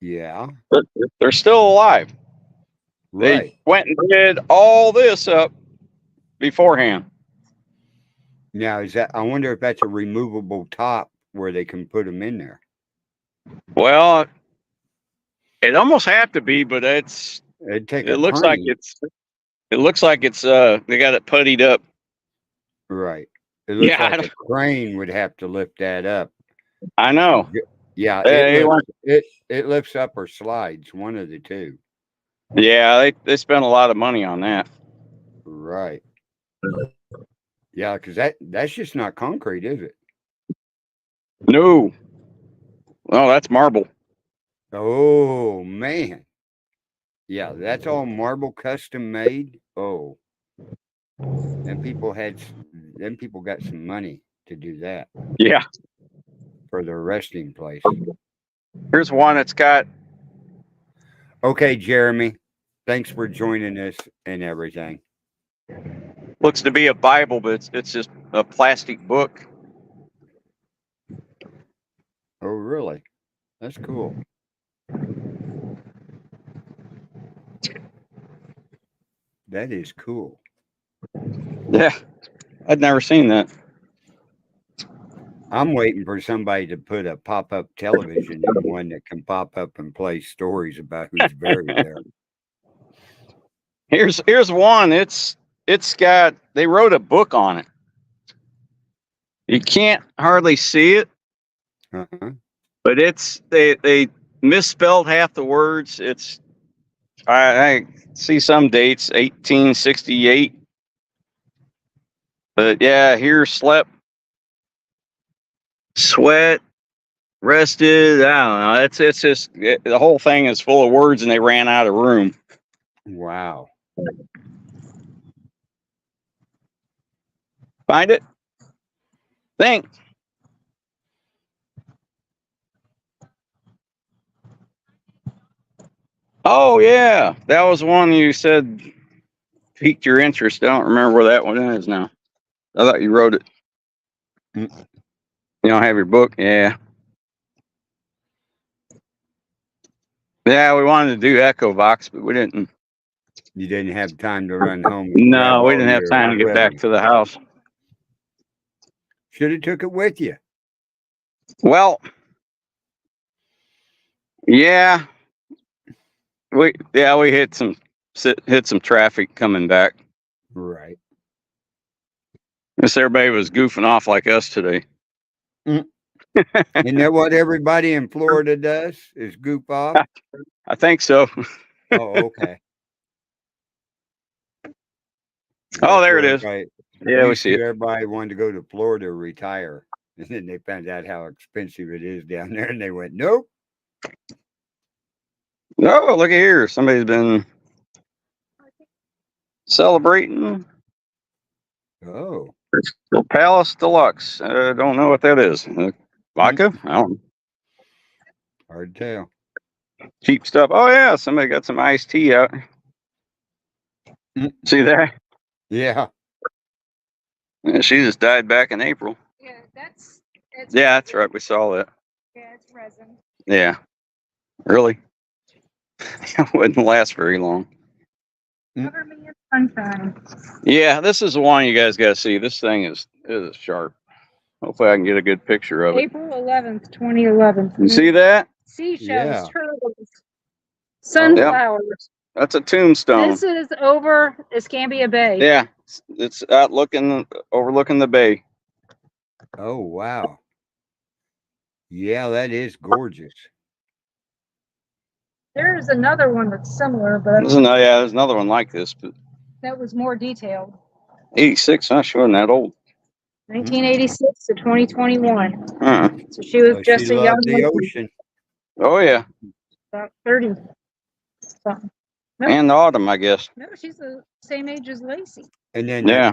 Yeah. They're still alive. Right. They went and did all this up beforehand. Now, I wonder if that's a removable top where they can put them in there. Well, it almost have to be, but It'd take it a looks like crane. it looks like it's they got it puttied up. Right. It looks Yeah, like a crane would have to lift that up. I know. Yeah, They it lifts up or slides, one of the two. Yeah, they spent a lot of money on that. Right. Yeah, because that's just not concrete, is it? No. Oh, that's marble. Oh man. Yeah, that's all marble custom made. Oh, then people got some money to do that Yeah. for their resting place. Here's one that's got. Okay, Jeremy, thanks for joining us and everything. Looks to be a Bible, but it's just a plastic book. Oh, really? That's cool. That is cool. Yeah, I'd never seen that. I'm waiting for somebody to put a pop-up television in one that can pop up and play stories about who's buried there. Here's one. It's got. They wrote a book on it. You can't hardly see it, Uh-huh. but they misspelled half the words. It's I see some dates 1868, but yeah, here slept, sweat, rested. I don't know. It's just the whole thing is full of words, and they ran out of room. Wow. Find it. Think. Oh yeah, that was one you said piqued your interest. I don't remember where that one is now. I thought you wrote it. Mm. You don't have your book? Yeah. Yeah, we wanted to do Echo Box, but we didn't. You didn't have time to run home and grab No, we all didn't have your time to get back equipment. to the house. Should have took it with you. Well, yeah, we hit some traffic coming back. Right. Guess everybody was goofing off like us today. Isn't that what everybody in Florida does? Is goof off? I think so. Oh, okay. Oh, That's there what it is. everybody- Yeah, we used see to, it. everybody wanted to go to Florida to retire. And then they found out how expensive it is down there, and they went, nope. Oh, look at here. Somebody's been celebrating Oh, Crystal Palace Deluxe. Don't know what that is. Vodka? I don't know. hard to tell. Cheap stuff. Oh, yeah. Somebody got some iced tea out. Mm. See that? Yeah. Yeah, she just died back in April. Yeah, Yeah, that's right. We saw that. Yeah, it's resin. Yeah. Really? It wouldn't last very long. Cover me in sunshine. Yeah, this is the one you guys got to see. This thing is sharp. Hopefully, I can get a good picture of it. April 11th, 2011. You see that? Seashells, Yeah. turtles, sunflowers. That's a tombstone. This is over Escambia Bay. Yeah, it's out overlooking the bay. Oh, wow. Yeah, that is gorgeous. There's another one that's similar, but There's another one like this, but that was more detailed. 86. Not sure that old. 1986 to 2021. Uh-uh. So she was Oh, just she a young loved the lady, ocean. Oh yeah, about 30 something. Nope. and the autumn, I guess. No, she's the same age as Lacey. And then Yeah.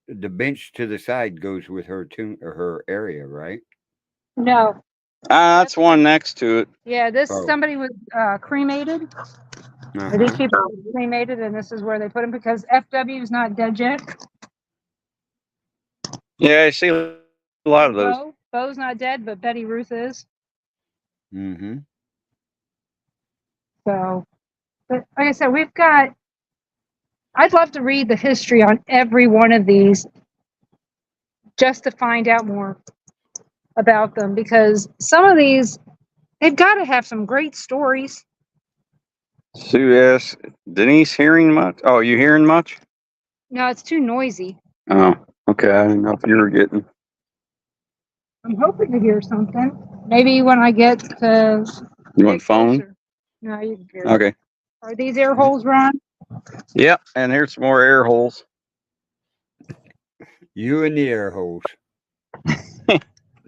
the bench to the side goes with her or her area, right? No. That's one next to it. Yeah, this Oh. somebody was cremated. Uh-huh. These people were cremated, and this is where they put him because FW is not dead yet. Yeah, I see a lot of those. Bo's not dead, but Betty Ruth is. Mm-hmm. So, but like I said, I'd love to read the history on every one of these just to find out more about them, because some of these, they've got to have some great stories. Sue S. Denise hearing much? Oh, you hearing much? No, it's too noisy. Oh, okay. I didn't know if you were getting. I'm hoping to hear something. Maybe when I get to. You want phone? Closer. No, you can hear it. Okay. Are these air holes, Ron? Yep. And here's some more air holes. You and the air holes.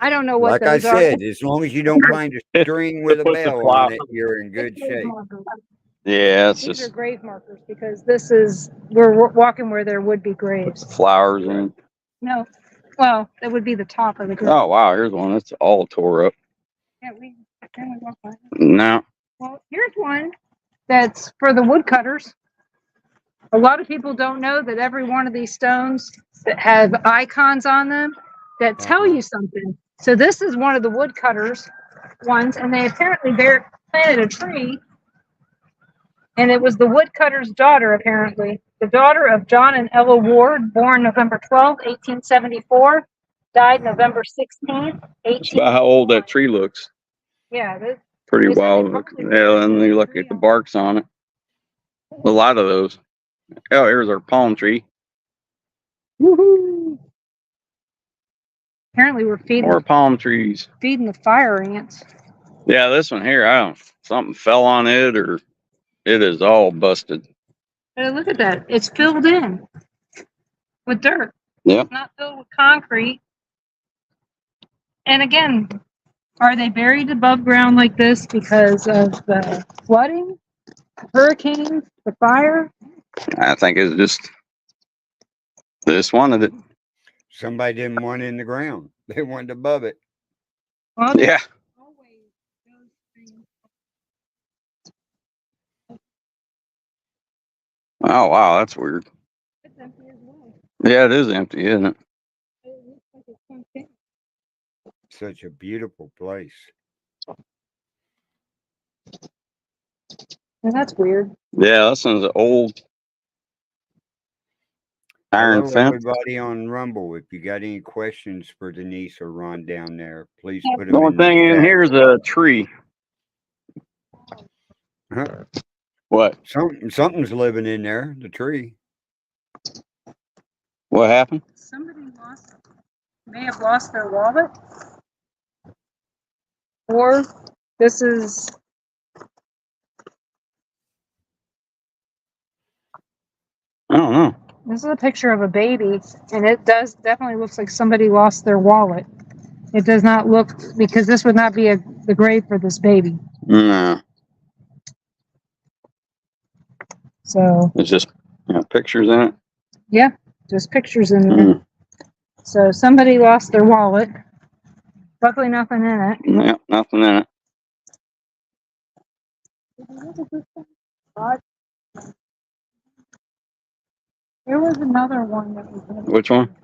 I don't know what Like I those are. said, as long as you don't find a string with a Put the bell flower- on it, you're in good It's grave shape. markers. Yeah, it's These are just grave markers because we're walking where there would be graves. flowers in. No, well, that would be the top of the grave. Oh wow, here's one that's all tore up. Yeah, we walk by it. No, Well, here's one that's for the woodcutters. A lot of people don't know that every one of these stones that have icons on them that tell you something. So this is one of the woodcutters ones, and they apparently planted a tree, and it was the woodcutter's daughter, apparently. The daughter of John and Ella Ward, born November 12, 1874, died November 16th, that's about how old that tree looks. Yeah, Pretty They said they wild. probably Yeah, and you look tree at the on- barks on it. A lot of those. Oh, here's our palm tree. Woohoo! Apparently, we're More palm trees. feeding the fire ants. Yeah, this one here, I don't. Something fell on it, or it is all busted. Hey, look at that. It's filled in with dirt. Yep. It's not filled with concrete. And again, are they buried above ground like this because of the flooding, hurricanes, the fire? I think it's just this wanted it. Somebody didn't want it in the ground. They wanted above it. Well, Yeah. Oh wow, that's weird. it's empty as well. Yeah, it is empty, isn't it? It looks like it's empty. Such a beautiful place. And that's weird. Yeah, this one's an old iron Hello, fence. everybody on Rumble. If you got any questions for Denise or Ron down there, please put The them only in the thing in chat. here is a tree. Huh? What? Something's living in there. The tree. What happened? Somebody may have lost their wallet. Or this is I don't know. This is a picture of a baby, and it does definitely looks like somebody lost their wallet. It does not look, because this would not be the grave for this baby. No, So it's just pictures in it. yeah, just pictures in there. Mm. So somebody lost their wallet. Luckily, nothing in it. Yeah, nothing in it. There was another one that we had. Which one?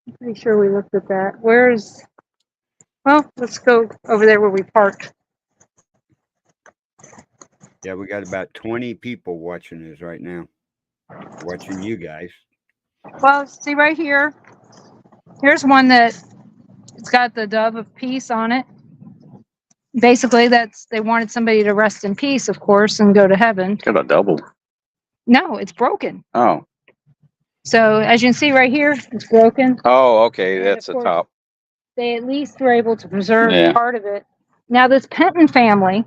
I'm pretty sure we looked at that. Well, let's go over there where we parked. Yeah, we got about 20 people watching us right now. Watching you guys. Well, see right here. Here's one that it's got the dove of peace on it. Basically, they wanted somebody to rest in peace, of course, and go to heaven. Got a double. No, it's broken. Oh. So as you can see right here, it's broken. Oh, okay. And That's of the course, top. They at least were able to preserve Yeah. part of it. Now, this Penton family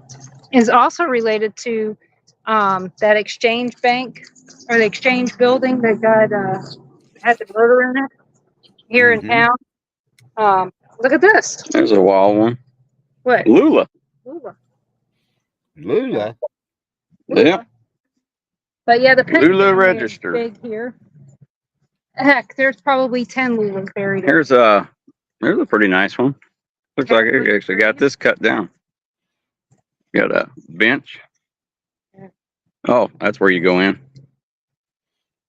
is also related to that exchange bank or the exchange building that had the murder in it here in Mhm. town. Look at this. There's a wild one. What? Lula. Lula. Lula. Yep. But yeah, the Penton Lula family is Register. big here. Heck, there's probably 10 Lulas buried in. There's a pretty nice one. Looks like it actually got this cut down. Got a bench. Oh, that's where you go in.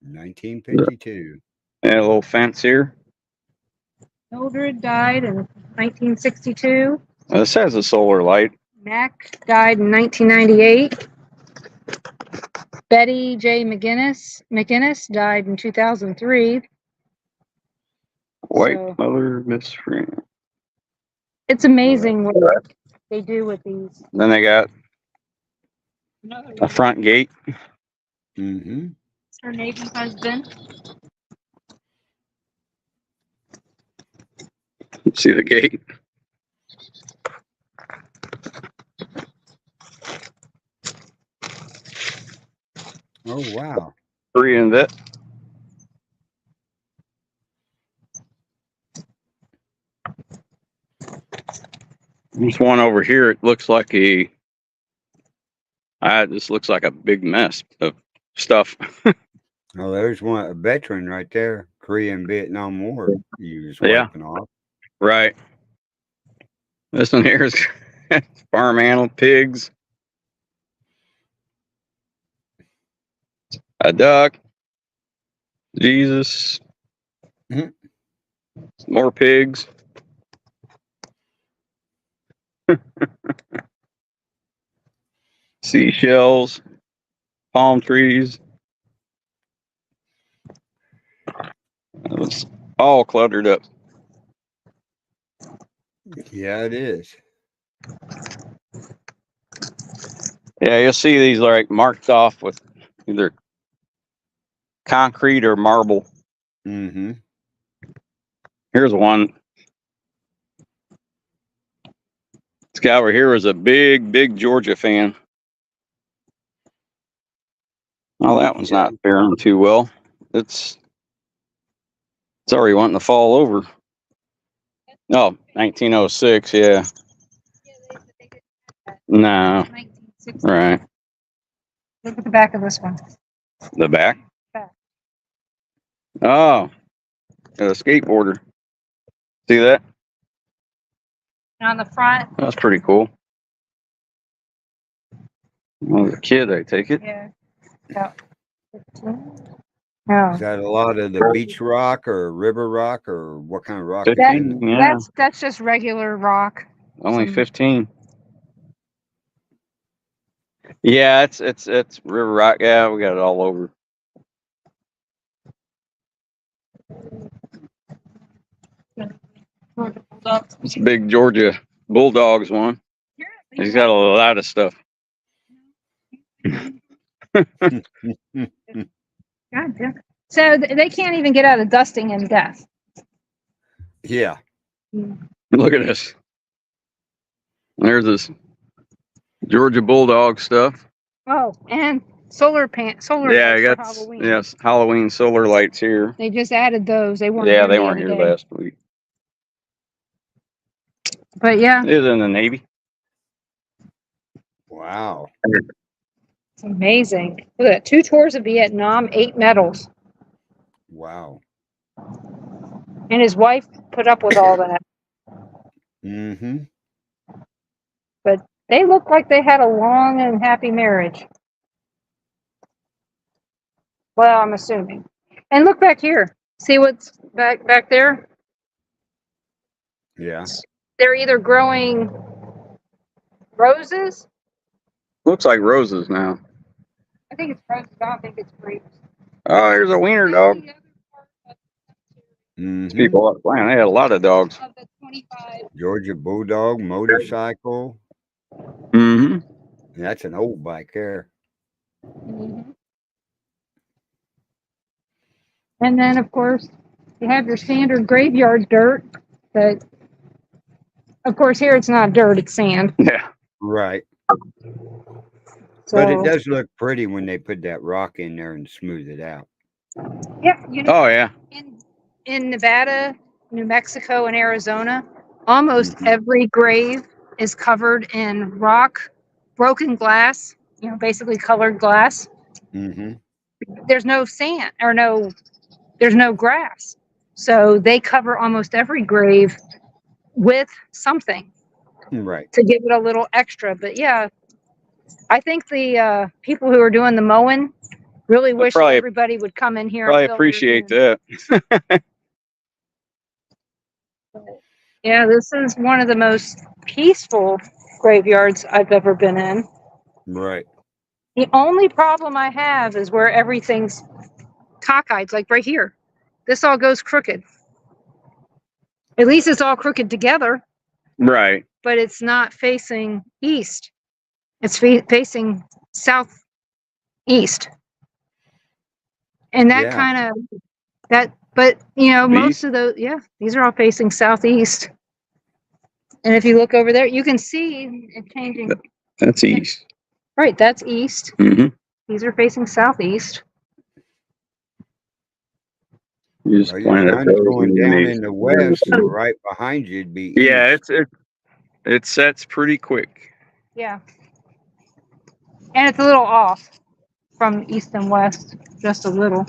1952. And a little fence here. Mildred died in 1962. This has a solar light. Mac died in 1998. Betty J. McGinnis died in 2003. White So- mother best friend. It's amazing what they do with these. Then they got Another a front gate. Mm-hmm. her Navy husband. See the gate? Oh, wow. Three in that. This one over here, it looks like this looks like a big mess of stuff. Oh, there's a veteran right there. Korean Vietnam War. You was Yeah. wiping off. Right. This one here is farm animal, pigs, a duck, Jesus, Mhm. more pigs. Seashells, palm trees. It was all cluttered up. Yeah, it is. Yeah, you'll see these like marked off with either concrete or marble. Mm-hmm. Here's one. This guy over here is a big Georgia fan. Oh, that one's not faring too well. It's already wanting to fall over. Oh, 1906, yeah. No, right. Look at the back of this one. The back? Back. Oh, a skateboarder. See that? And on the front, That's pretty cool. Well, as a kid, I take it. yeah. About 15. No. Is that a lot of the beach rock or river rock or what kind of rock is 15, in it? yeah. That's just regular rock. Only Some- 15. Yeah, it's river rock. Yeah, we got it all over. It's a big Georgia Bulldogs one. He's got a lot of stuff. God damn. So they can't even get out of dusting and death. Yeah. Look at this. There's this Georgia Bulldog stuff. Oh, and solar Yeah, lights I for got Halloween. yes, Halloween solar lights here. They just added those. They weren't. Yeah, here they the weren't other here day. last week. But yeah, It was in the Navy. Wow. it's amazing. Look at that. 2 tours of Vietnam, 8 medals, Wow. and his wife put up with all that. Mm-hmm. They look like they had a long and happy marriage. Well, I'm assuming. And look back here. See what's back there? Yeah. They're either growing roses. Looks like roses now. I think it's roses. I don't think it's grapes. Oh, here's a wiener dog. Mm-hmm. People, man, they had a lot of dogs. Of the 25. Georgia Bulldog motorcycle. Mm-hmm. That's an old bike there. Mm-hmm. And then, of course, you have your standard graveyard dirt. But, of course, here it's not dirt, it's sand. Yeah. Right. So, But it does look pretty when they put that rock in there and smooth it out. yeah, you know, Oh yeah. in Nevada, New Mexico, and Arizona, almost Mhm. every grave is covered in rock, broken glass, basically colored glass. Mm-hmm. There's no sand or there's no grass. So they cover almost every grave with something Right. to give it a little extra. But yeah, I think the people who are doing the mowing really wish that probably- everybody would come in here. Probably and fill appreciate theirs in. that. Yeah, this is one of the most peaceful graveyards I've ever been in. Right. The only problem I have is where everything's cockeyed, like right here. This all goes crooked. At least it's all crooked together, Right. but it's not facing east. It's facing southeast. And that Yeah. but most East? of those, these are all facing southeast. And if you look over there, you can see it changing. That's east. Right, that's east. Mm-hmm. These are facing southeast. You just Well, pointed your at sun's those going and down these. in the west, so right behind you'd be Yeah, east. it sets pretty quick. Yeah. And it's a little off from east and west, just a little.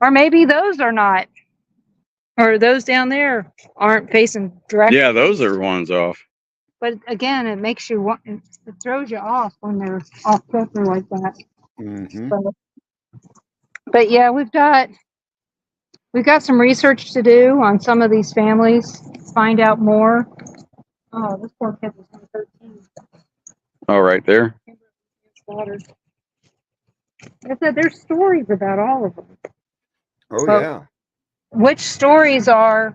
Or maybe those are not. Or those down there aren't facing directly. Yeah, those are ones off. But again, it makes you want, it throws you off when they're off kilter like that. Mm-hmm. But yeah, we've got some research to do on some of these families, find out more. Oh, this poor kid was 13. Oh, right there. Slaughtered. I said there's stories about all of them. Oh, But yeah. which stories do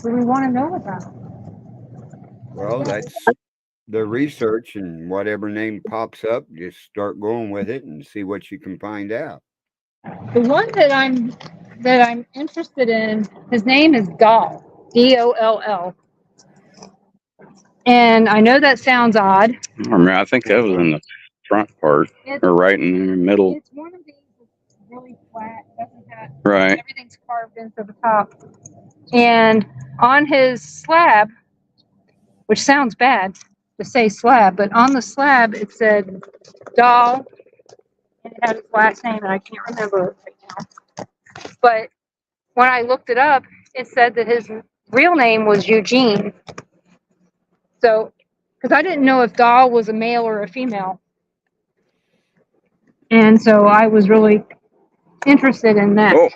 we want to know about? Well, that's the research, and whatever name pops up, just start going with it and see what you can find out. The one that I'm interested in, his name is Doll, Doll. And I know that sounds odd. I mean, I think that was in the front part, or right in the middle. It's one of these that's really flat, doesn't have Right. everything's carved into the top. And on his slab, which sounds bad to say slab, but on the slab it said Doll, and it had his last name, and I can't remember it right now. But when I looked it up, it said that his real name was Eugene. So, because I didn't know if Doll was a male or a female. And so I was really interested in that. Oh,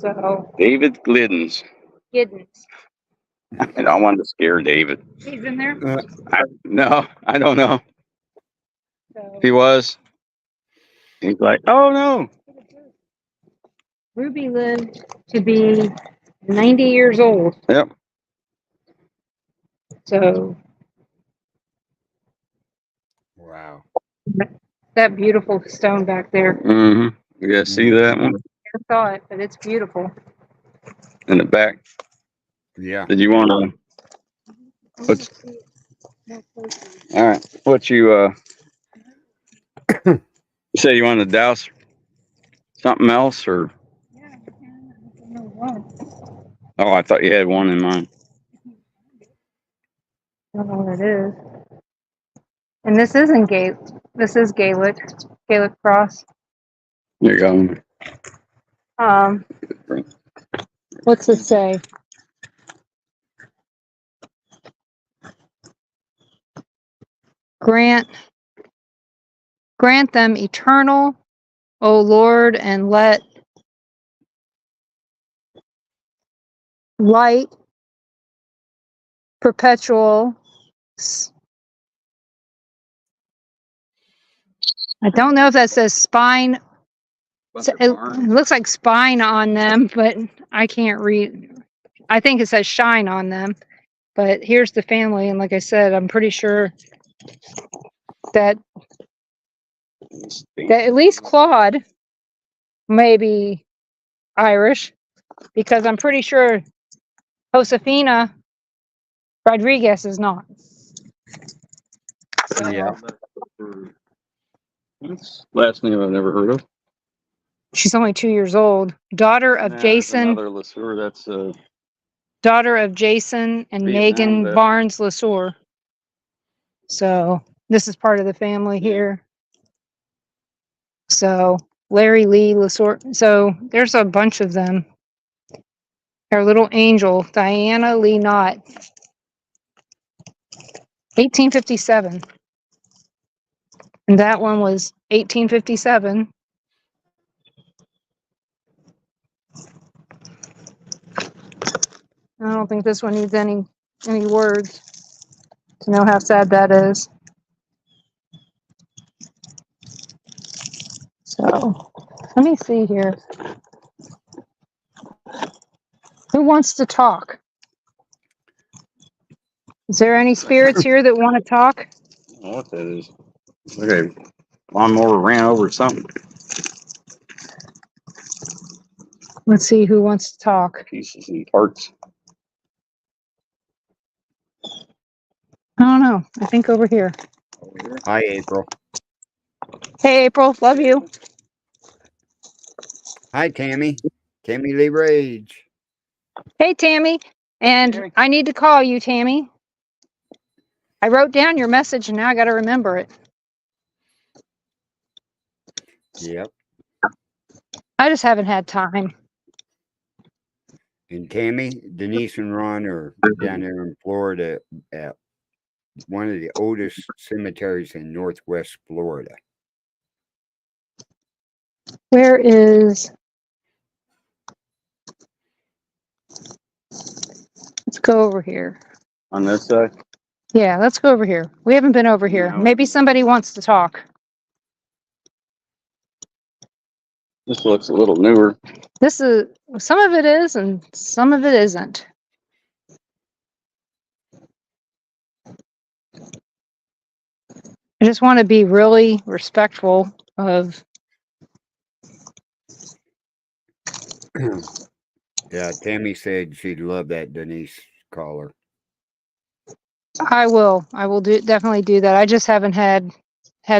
So, David Gliddens. Giddens. And I wanted to scare David. He's in there? No, I don't know. So, He was. He's like, oh no. Ruby lived to be 90 years old. Yep. So, Wow. that beautiful stone back there. Mm-hmm. You guys see that one I saw it, but it's beautiful. in the back? Yeah. Did you want to? All right. What you you said you wanted to douse something else, or? Yeah, I don't know what. Oh, I thought you had one in mind. I don't know what it is. And this isn't Gaelic. This is Gaelic cross. There you go. What's it say? Grant them eternal, O Lord, and let light perpetual. I don't know if that says spine. It looks like spine on them, but I can't read. I think it says shine on them. But here's the family, and like I said, I'm pretty sure that at least Claude may be Irish, because I'm pretty sure Josefina Rodriguez is not. Yeah. Last name I've never heard of. She's only 2 years old. Daughter of Jason. Another LeSueur. That's Daughter of Jason and Vietnam Megan vet. Barnes LeSueur. So this is part of the family here. So Larry Lee LeSueur. So there's a bunch of them. Our little angel, Diana Lee Knott. 1857. And that one was 1857. I don't think this one needs any words to know how sad that is. So let me see here. Who wants to talk? Is there any spirits here that want to talk? I don't know what that is. Okay, lawnmower ran over something. Let's see who wants to talk. Pieces and parts. I don't know. I think over here. Hi, April. Hey, April. Love you. Hi, Tammy. Tammy Lee Rage. Hey, Tammy. And Hey. I need to call you, Tammy. I wrote down your message and now I got to remember it. Yep. I just haven't had time. And Tammy, Denise, and Ron are down there in Florida at one of the oldest cemeteries in Northwest Florida. Where is. Let's go over here. On this side? Yeah, let's go over here. We haven't been over here. No. Maybe somebody wants to talk. This looks a little newer. This is some of it is and some of it isn't. I just want to be really respectful of. Yeah, Tammy said she'd love that Denise caller. I will definitely do that. I just haven't had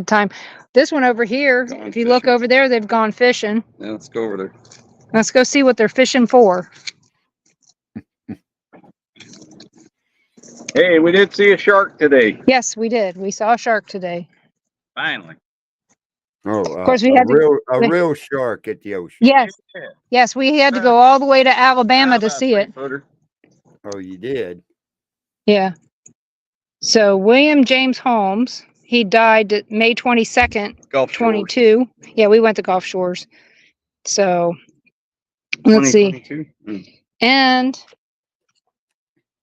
time. This one over here, Gone if you look fishing. over there, they've gone fishing. Yeah, let's go over there. Let's go see what they're fishing for. Hey, we did see a shark today. Yes, we did. We saw a shark today. Finally. Oh, Of course, we had a real shark at the ocean. Yes, yes, we had to go all the way to Alabama to see it. Oh, you did? Yeah. So William James Holmes, he died May 22nd, Gulf 22. Yeah, we went to Gulf Shores. So let's see. And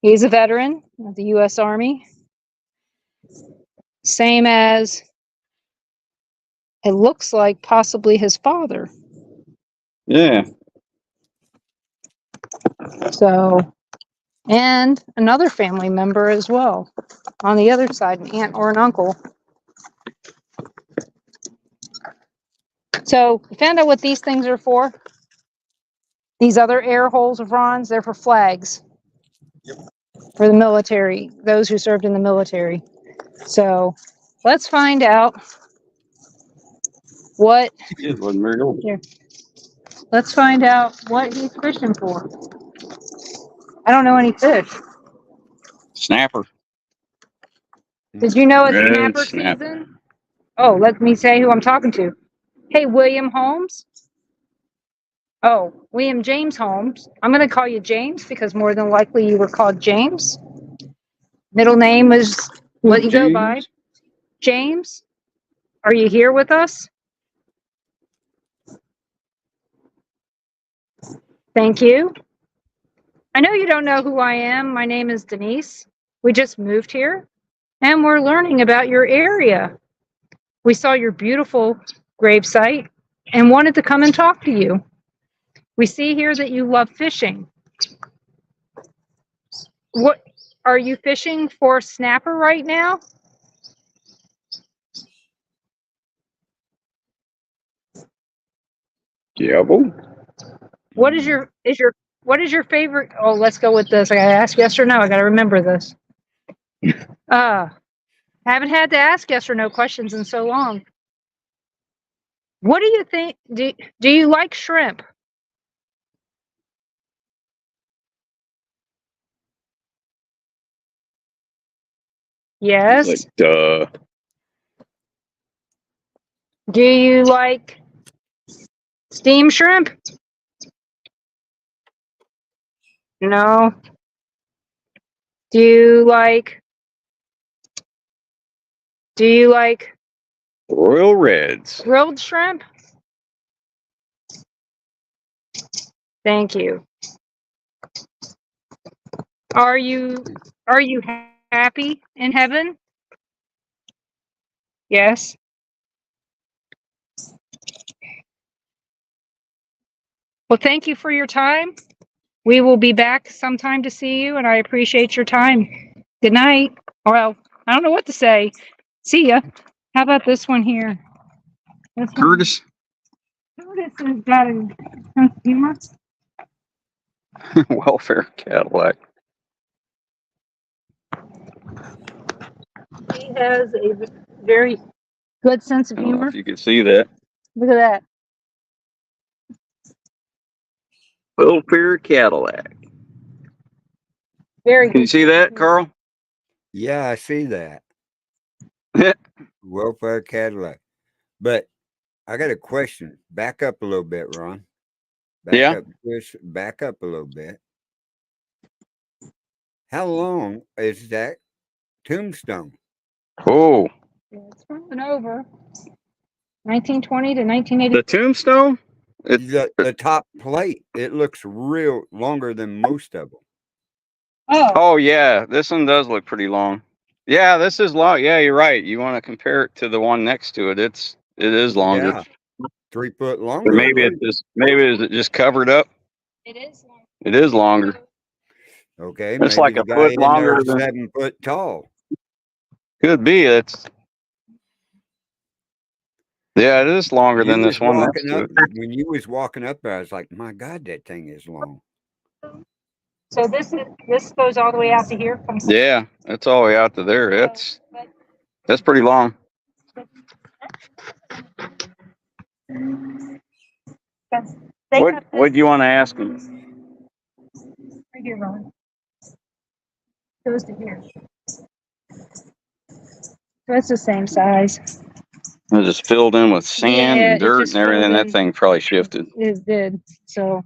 he's a veteran of the U.S. Army. Same as it looks like possibly his father. Yeah. So, and another family member as well on the other side, an aunt or an uncle. So, we found out what these things are for. These other air holes of Ron's, they're for flags. Yep. For the military, those who served in the military. So, let's find out what. It wasn't very old. Here. Let's find out what he's fishing for. I don't know any fish. Snapper. Did you know it's Red snapper snapper. season? Oh, let me say who I'm talking to. Hey, William Holmes. Oh, William James Holmes. I'm going to call you James because more than likely you were called James. Middle name is what you go by. James, are you here with us? Thank you. I know you don't know who I am. My name is Denise. We just moved here and we're learning about your area. We saw your beautiful gravesite and wanted to come and talk to you. We see here that you love fishing. What are you fishing for snapper right now? Yeah, boy. What is your favorite? Oh, let's go with this. I gotta ask yes or no. I gotta remember this. Haven't had to ask yes or no questions in so long. What do you think? Do you like shrimp? Yes. Like, duh. Do you like steam shrimp? No. Do you like Royal Reds. grilled shrimp? Thank you. Are you happy in heaven? Yes. Well, thank you for your time. We will be back sometime to see you, and I appreciate your time. Good night. Well, I don't know what to say. See ya. How about this one here? This one. Curtis. Curtis has got a sense of humor. Welfare Cadillac. He has a very good sense of I don't know humor. if you can see that. Look at that. Welfare Cadillac. Very Can you good. see that, Carl? Yeah, I see that. Welfare Cadillac. But I got a question. Back up a little bit, Ron. Yeah. Back up a little bit. How long is that tombstone? Oh, Yeah, it's rolling over. 1920 to 1980. the tombstone? It, The top plate. It looks real longer than most of them. oh yeah, this one does look pretty long. Yeah, this is long. Yeah, you're right. You want to compare it to the one next to it. It is longer. Yeah, 3 foot Or longer. maybe is it just covered up? It is long. It is longer. Okay, It's maybe like the a guy foot in there longer is than 7 foot tall. could be. Yeah, it is longer than this one next to it. When you was walking up there, I was like, my God, that thing is long. So this goes all the way out to here. Yeah, it's all the way out to there. That's pretty long. What do you want to ask him? Right here, Ron. Goes to here. So it's the same size. It was just filled in with sand Yeah, and it dirt just and everything. filled That in. thing probably shifted. It did. So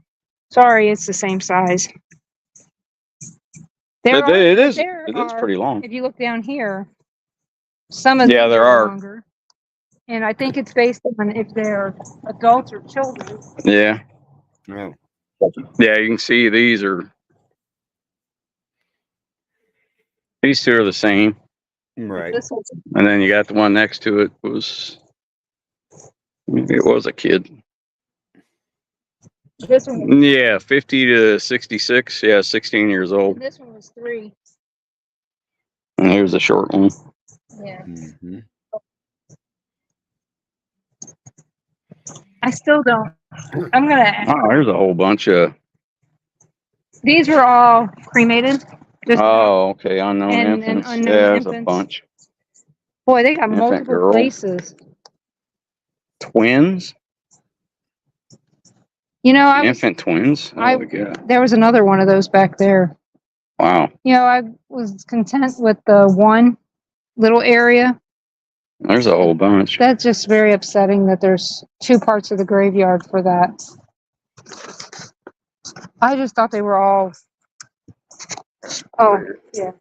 sorry, it's the same size. It is pretty long. If you look down here, some of these there are are. longer. And I think it's based on if they're adults or children. Yeah. No. Yeah, you can see these two are the same. Right. This one's And then you got the one next to it maybe it was a kid. this one. Yeah, 50 to 66. Yeah, 16 years old. This one was 3. And here's a short one. Yeah. Mm-hmm. I still don't. I'm gonna. Oh, there's a whole bunch of. These were all cremated. Oh, okay. Unknown and infants. unknown Yeah, there's a infants. bunch. Boy, they got Infant multiple girl. places. Twins. You know, Infant twins. Oh my God. there was another one of those back there. Wow. You know, I was content with the one little area. There's a whole bunch. That's just very upsetting that there's 2 parts of the graveyard for that. I just thought they were all. Oh, yeah.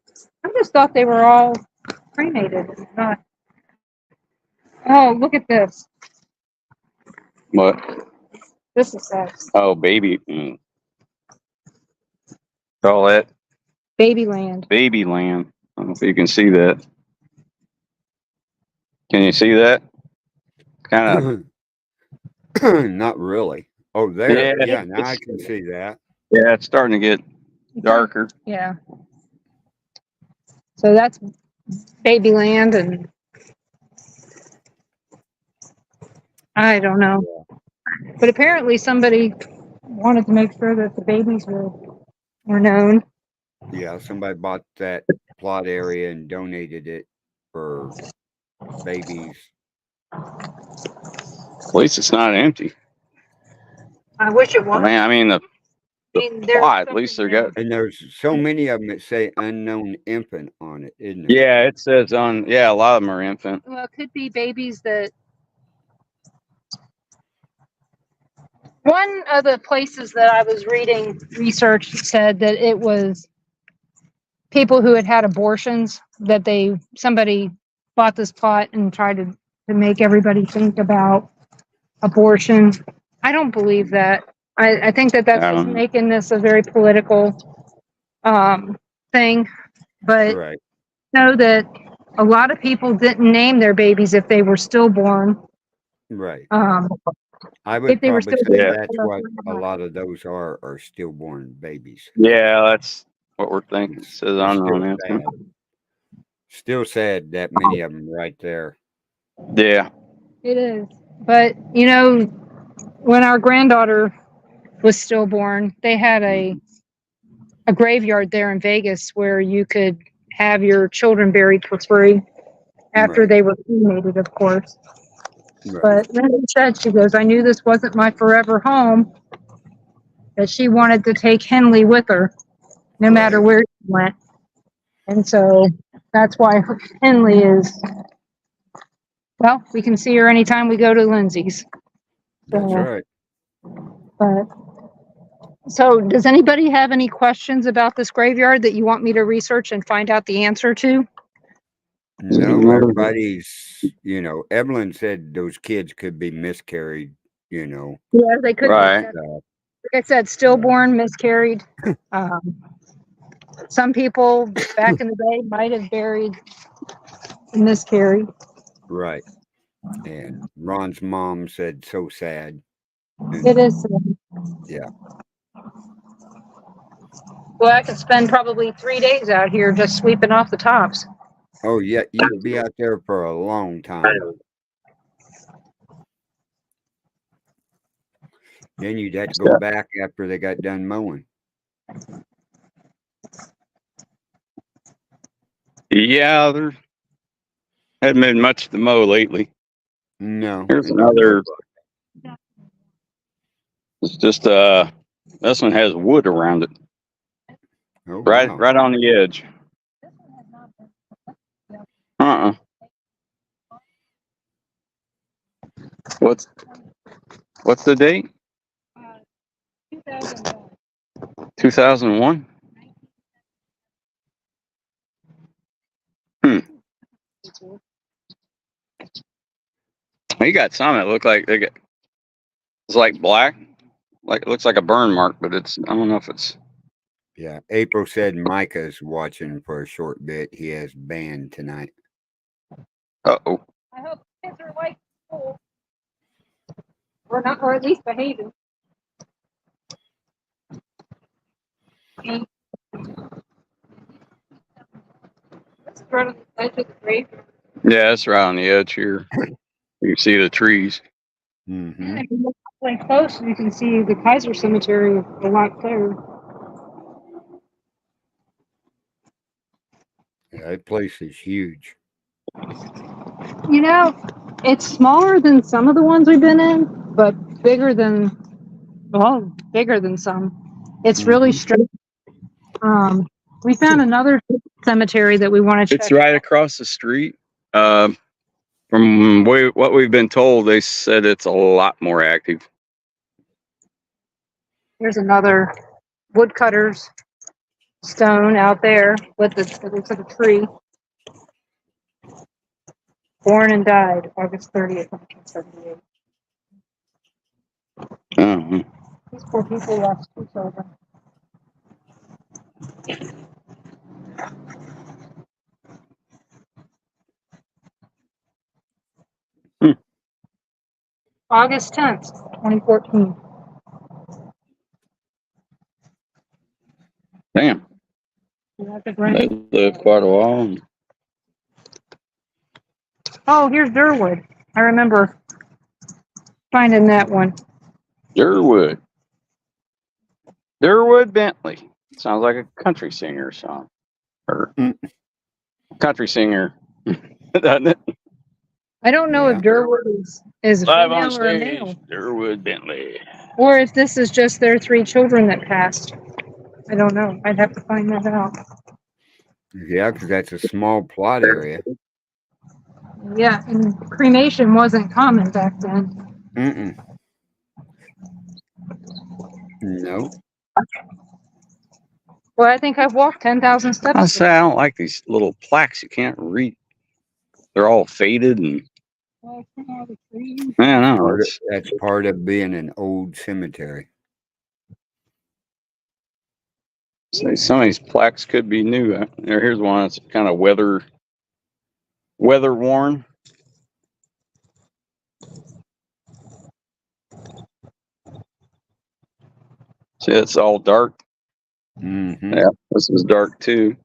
I just thought they were all cremated. Not. Oh, look at this. What? This is sad. Oh, baby. Call that Babyland. baby land. I don't know if you can see that. Can you see that? Kind of. Not really. Oh, there. Yeah, Yeah, now I can see that. Yeah, it's starting to get darker. Yeah. So that's Babyland, and I don't know. But apparently somebody wanted to make sure that the babies were known. Yeah, somebody bought that plot area and donated it for babies. At least it's not empty. I wish it was. I mean the there's plot. At least they got. And there's so many of them that say unknown infant on it, isn't it? Yeah, it says on. Yeah, a lot of them are infant. Well, it could be babies that. One of the places that I was reading research said that it was people who had had abortions, that somebody bought this plot and tried to make everybody think about abortion. I don't believe that. I think that's just making this a very political thing. But Right. know that a lot of people didn't name their babies if they were stillborn. Right. If I would they were probably say stillborn. that's what a lot of those are stillborn babies. Yeah, that's what we're thinking. It says It's unknown still infant. sad. Still sad that many of them right there. Yeah. It is. But, you know, when our granddaughter was stillborn, they had a graveyard there in Vegas where you could have your children buried for free after Right. they were cremated, of course. Right. But Linda said, she goes, I knew this wasn't my forever home, that she wanted to take Henley with her, no matter where she went. And so that's why Henley is, well, we can see her anytime we go to Lindsay's. That's right. But so does anybody have any questions about this graveyard that you want me to research and find out the answer to? No, everybody's, Evelyn said those kids could be miscarried, Yeah, they could Right. be. Like I said, stillborn, miscarried. Some people back in the day might have buried and miscarried. Right. And Ron's mom said, so sad. It is. Yeah. Well, I could spend probably 3 days out here just sweeping off the tops. Oh, yeah. You'd be out there for a long time. Then you'd have to go back after they got done mowing. Yeah, there hadn't been much to mow lately. No. Here's another. It's just this one has wood around it. Oh, Right, wow. right on the edge. What's the date? 2001. You got some that look like it's like black, like it looks like a burn mark, but I don't know if it's. Yeah. April said Micah's watching for a short bit. He has band tonight. Uh-oh. I hope kids are like school. Or not, or at least behaving. Let's go to the edge of the grave. Yeah, it's right on the edge here. You can see the trees. Mm-hmm. If you look like close, you can see the Kaiser Cemetery a lot clearer. Yeah, that place is huge. It's smaller than some of the ones we've been in, but bigger than some. It's really straight. We found another cemetery that we want to check. It's right across the street. From what we've been told, they said it's a lot more active. There's another woodcutter's stone out there with it looks like a tree. Born and died August 30th, 1978. These poor people lost 2 children. August 10th, 2014. Damn. They lived quite a while. Oh, here's Durwood. I remember finding that one. Durwood Bentley. Sounds like a country singer song. Or country singer, doesn't it? I don't know if Durwood is a Live on female or a stage, male. Durwood Bentley. Or if this is just their 3 children that passed. I don't know. I'd have to find that out. Yeah, because that's a small plot area. Yeah, and cremation wasn't common back then. No. Well, I think I've walked 10,000 steps. I say I don't like these little plaques you can't read. They're all faded and. Man, I know. That's part of being an old cemetery. Say some of these plaques could be new. Here's one that's kind of weather worn. See, it's all dark. Yeah, this is dark too.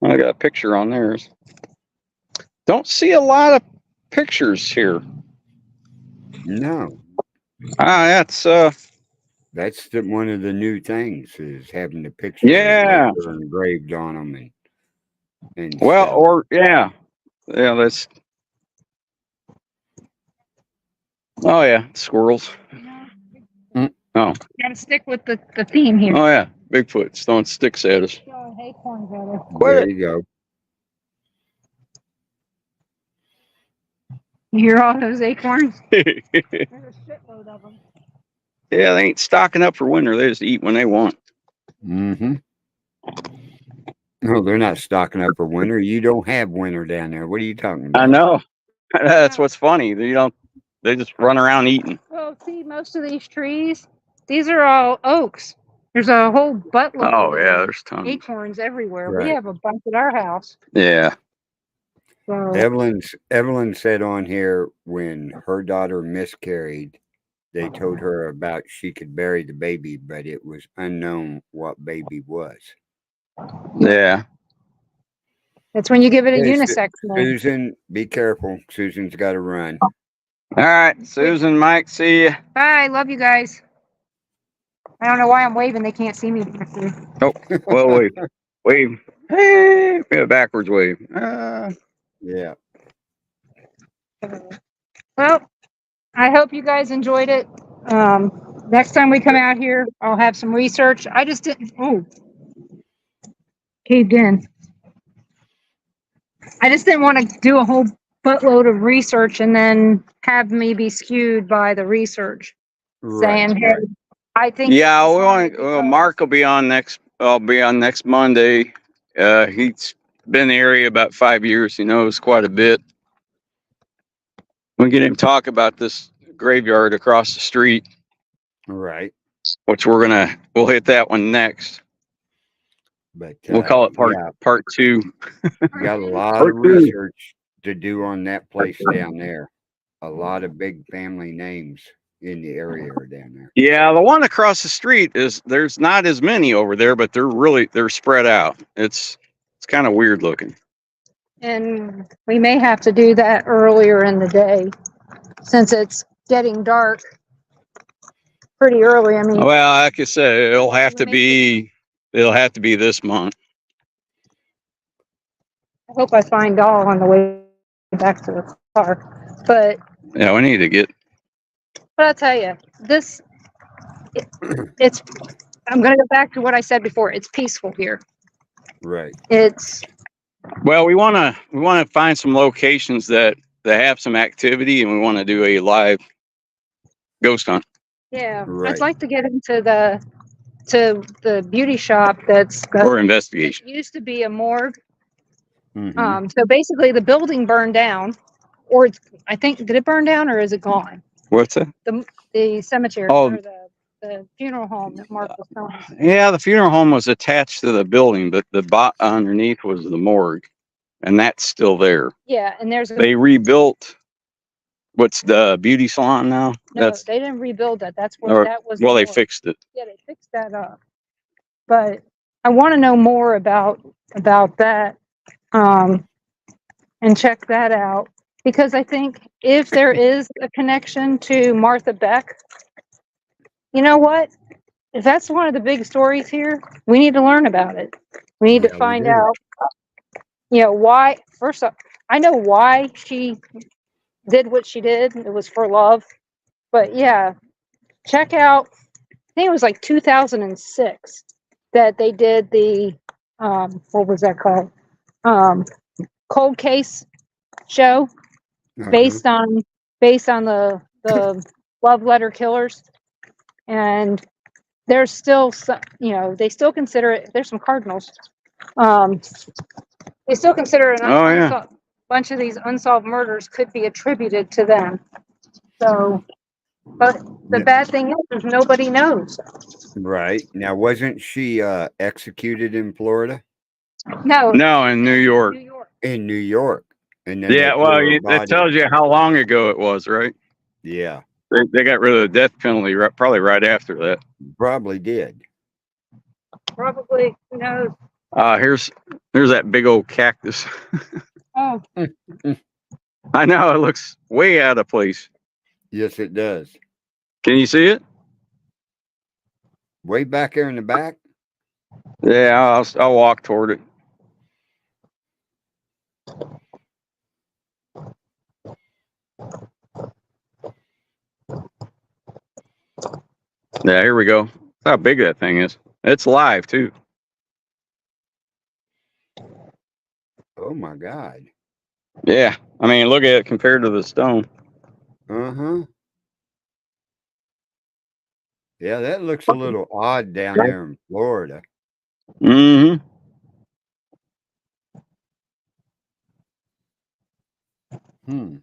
I got a picture on theirs. Don't see a lot of pictures here. No. That's one of the new things is having the pictures engraved on them and well, stuff. or that's. Oh yeah, squirrels. Oh, gotta stick with the theme here. Oh yeah, Bigfoot's throwing sticks at us. Throwing acorns at her. There you go. You hear all those acorns? Yeah, There's a shitload of them. they ain't stocking up for winter. They just eat when they want. Mm-hmm. No, they're not stocking up for winter. You don't have winter down there. What are you talking about? I know. That's what's funny. They just run around eating. Well, see, most of these trees, these are all oaks. There's a whole buttload Oh yeah, of there's tons. acorns everywhere. We Right. have a bunch at our house. Yeah. So Evelyn said on here when her daughter miscarried, they told her about she could bury the baby, but it was unknown what baby was. Yeah. that's when you give it a Hey, unisex name. Susan, be careful. Susan's got to run. All right, Susan, Mike, see you. Bye. Love you guys. I don't know why I'm waving. They can't see me back there. Oh, well, wave. Hey, a backwards wave. Yeah. Well, I hope you guys enjoyed it. Next time we come out here, I'll have some research. I just didn't. Oh, caved in. I just didn't want to do a whole buttload of research and then have me be skewed by the research. Right. Saying, hey, Right. I think. Yeah, this we is want. because- Well, Mark will be on next. I'll be on next Monday. He's been in the area about 5 years. He knows quite a bit. We get him talk about this graveyard across the street, Right. which we'll hit that one next. But We'll call it part 2. you got a lot Part of two. research to do on that place down there. A lot of big family names in the area are down there. Yeah, the one across the street there's not as many over there, but they're spread out. It's kind of weird looking. And we may have to do that earlier in the day since it's getting dark pretty early. I mean, Well, like I said, it'll have to be this month. I hope I find Doll on the way back to the car. But Yeah, we need to get. I'll tell you, it's. I'm going to go back to what I said before. It's peaceful here. Right. It's. Well, we want to find some locations that have some activity, and we want to do a live ghost hunt. Yeah, Right. I'd like to get into the beauty shop Or investigation. it used to be a morgue. Mhm. So basically, the building burned down, or I think did it burn down or is it gone? What's that? The cemetery Oh. or the funeral home that Mark was telling us. Yeah, the funeral home was attached to the building, but the underneath was the morgue, and that's still there. Yeah, and They rebuilt. What's the beauty salon now? no, they didn't rebuild that. That's where that was. Well, the they morgue. fixed it. Yeah, they fixed that up. But I want to know more about that, and check that out because I think if there is a connection to Martha Beck, you know what? If that's one of the big stories here, we need to learn about it. We need Yeah, to we find do. out, why. First off, I know why she did what she did. It was for love. But yeah, check out. I think it was like 2006 that they did the what was that called? Cold Case show Uh-huh. based on the love letter killers, and there's still some, they still consider it. There's some cardinals. They still consider it Oh, yeah. bunch of these unsolved murders could be attributed to them. So, but the bad thing is nobody knows. Right. Now, wasn't she executed in Florida? No, No, in New York. New York. In New York. And then they Yeah, threw well, her that body. tells you how long ago it was, right? Yeah, They got rid of the death penalty probably right after that. probably did. Probably, who knows? Here's that big old cactus. Oh, I know it looks way out of place. Yes, it does. Can you see it? Way back there in the back. Yeah, I'll walk toward it. Yeah, here we go. That's how big that thing is. It's live too. Oh my God. Yeah. I mean, look at it compared to the stone. Uh-huh. Yeah, that looks a little odd down there in Florida. Mm-hmm. Hmm.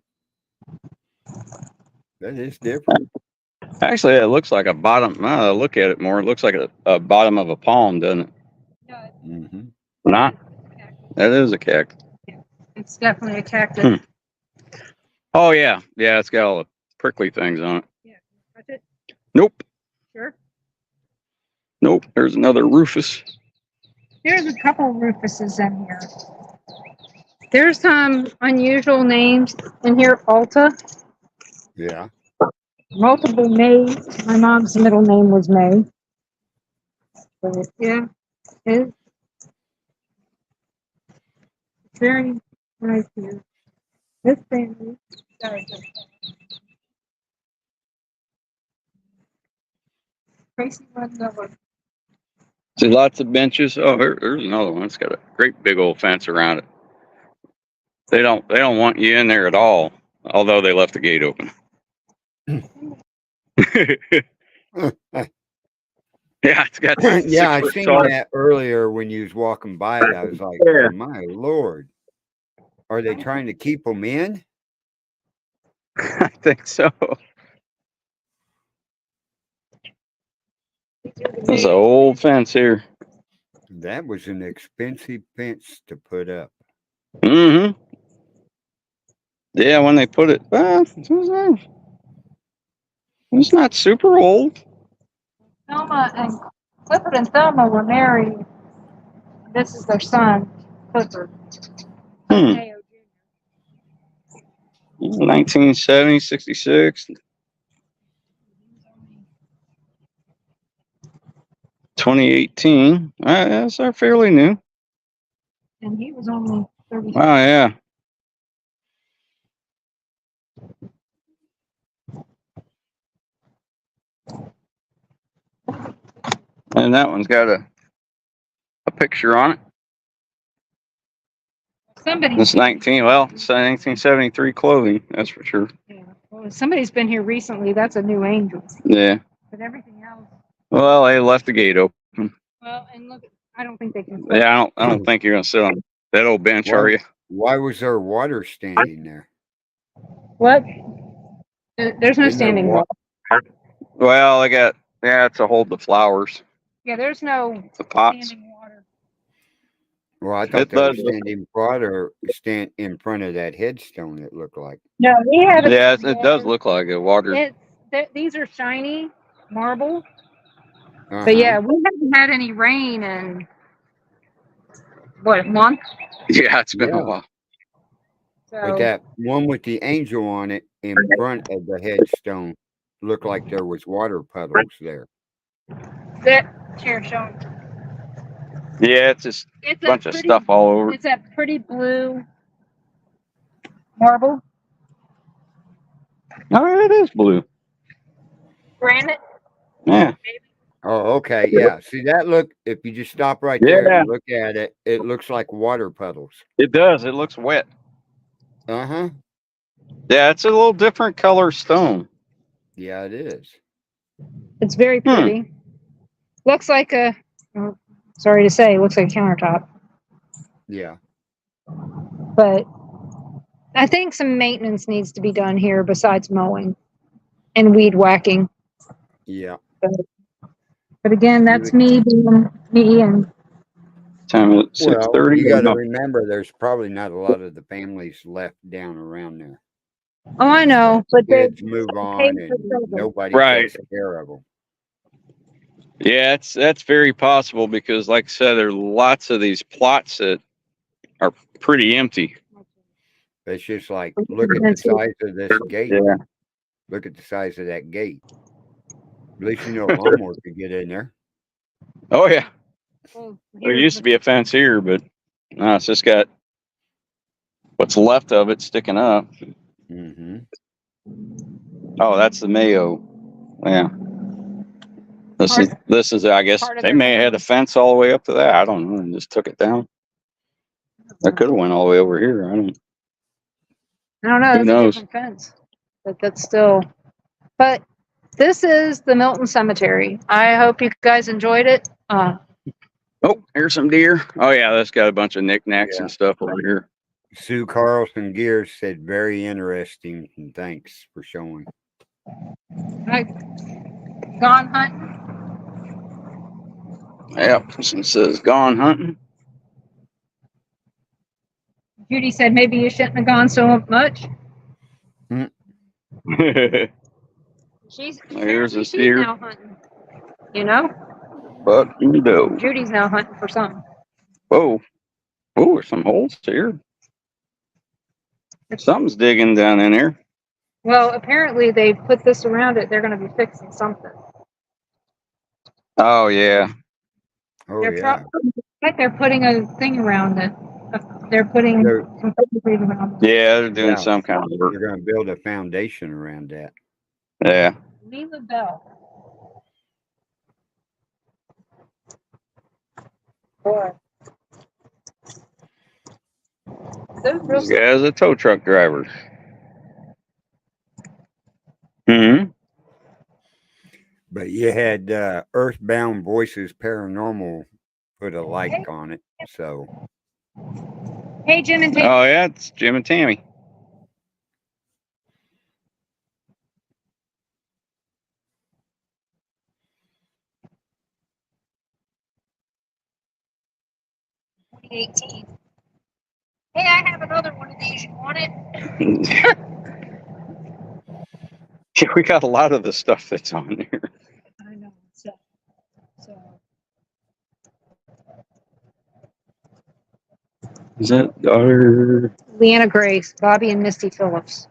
That is different. Actually, it looks like a bottom. Look at it more. It looks like a bottom of a palm, doesn't it? Yeah, Mm-hmm. Not. That is a cactus. it's definitely a cactus. Hmm. Oh yeah, yeah. It's got all the prickly things on it. Yeah, that's it. Nope. Sure. Nope. There's another Rufus. There's a couple Rufuses in here. There's some unusual names in here. Alta, Yeah. multiple May. My mom's middle name was May. So, yeah, it's very nice here. This family. Tracy runs over. See lots of benches. Oh, there's another one. It's got a great big old fence around it. They don't want you in there at all. Although they left the gate open. Yeah, it's got Yeah, I 6 foot seen tall. that earlier when you was walking by it. I was like, Yeah. my Lord. Are they trying to keep them in? I think so. There's an old fence here. That was an expensive fence to put up. Mm-hmm. Yeah, when they put it, it's not super old. Thelma and Clifford and Thelma were married. This is their son, Clifford. Hmm. Mayo Jr. 1970, 66, 2018. That's our fairly new. And he was only 30. Wow, yeah. And that one's got a picture on it. Somebody. It's 1973 clothing, that's for sure. Yeah. Well, if somebody's been here recently. That's a new angel. Yeah. But everything else. Well, they left the gate open. Well, and look, I don't think they can. Yeah, I don't think you're gonna sit on that old bench, Why- are you? Why was there water standing there? What? There's no Isn't there standing wa- water. Well, it's to hold the flowers, Yeah, there's no the pots. standing water. Well, I thought It there was does. standing water stand in front of that headstone, it looked like. No, we have. Yeah, it does look like a water. These are shiny marble. Uh-huh. But yeah, we haven't had any rain in what, a month? Yeah, it's been Yeah. a while. But So that one with the angel on it in front of the headstone looked like there was water puddles there. that chair showing. Yeah, it's just It's a bunch of stuff all over. It's that pretty blue marble, Oh, it is blue. granite. Yeah. Oh, okay. Yeah. See that look, if you just stop right there Yeah. and look at it, it looks like water puddles. It does. It looks wet. Uh-huh. Yeah, it's a little different color stone. Yeah, it is. It's very pretty. Looks like a. Oh, sorry to say, looks like a countertop. Yeah. But I think some maintenance needs to be done here besides mowing and weed whacking. Yeah. But again, that's me being me, and Time at 6:30. You got to remember, there's probably not a lot of the families left down around there. oh, I know, but they Kids move on, and nobody Right. takes care of them. Yeah, that's very possible because, like I said, there are lots of these plots that are pretty empty. It's just like, look at the size of this gate. Yeah. Look at the size of that gate. At least you know a lawnmower could get in there. Oh yeah. well, There used to be a fence here, but no, it's just got what's left of it sticking up. Mm-hmm. Oh, that's the Mayo. Yeah. This is, I guess, part of they their may have had a fence all the way up to that. I don't know, and just took it down. That could have went all the way over here. I don't know. Who It's knows? a different fence, but that's still. But this is the Milton Cemetery. I hope you guys enjoyed it. Oh, here's some deer. Oh yeah, that's got a bunch of knickknacks and stuff over here. Sue Carlson Gears said, very interesting, and thanks for showing. I gone hunting. Yep, it says gone hunting. Judy said maybe you shouldn't have gone so much. Here's a she's deer. now hunting. You know? But no. Judy's now hunting for something. Whoa. Oh, there's some holes here. Something's digging down in there. Well, apparently they put this around it. They're going to be fixing something. Oh yeah. Oh, yeah. Like they're putting a thing around it. They're putting some concrete around it. Yeah, they're doing some kind of work. They're going to build a foundation around that. Yeah. Leave a bell. Boy. This guy's a tow truck driver. Mm-hmm. But you had Earthbound Voices Paranormal put a like on it. So. Hey, Jim and Tammy. Oh, yeah, it's Jim and Tammy. Hey, I have another one of these. You want it? Yeah, we got a lot of the stuff that's on there. I know. So. Is that daughter? Leanna Grace, Bobby and Misty Phillips.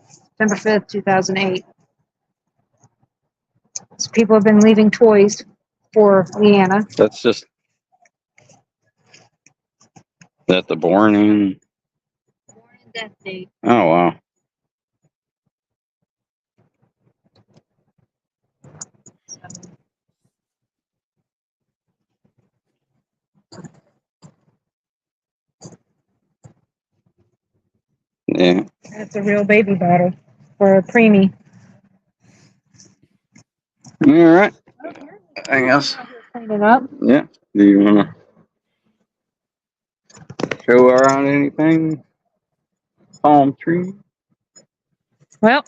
September 5th, 2008. So people have been leaving toys for Leanna. That's just. That the born in? Born and death date. Oh, wow. Yeah. That's a real baby bottle for a preemie. All right. Anything else? Cleaning up. Yeah. Do you want to show around anything? Palm tree? Well,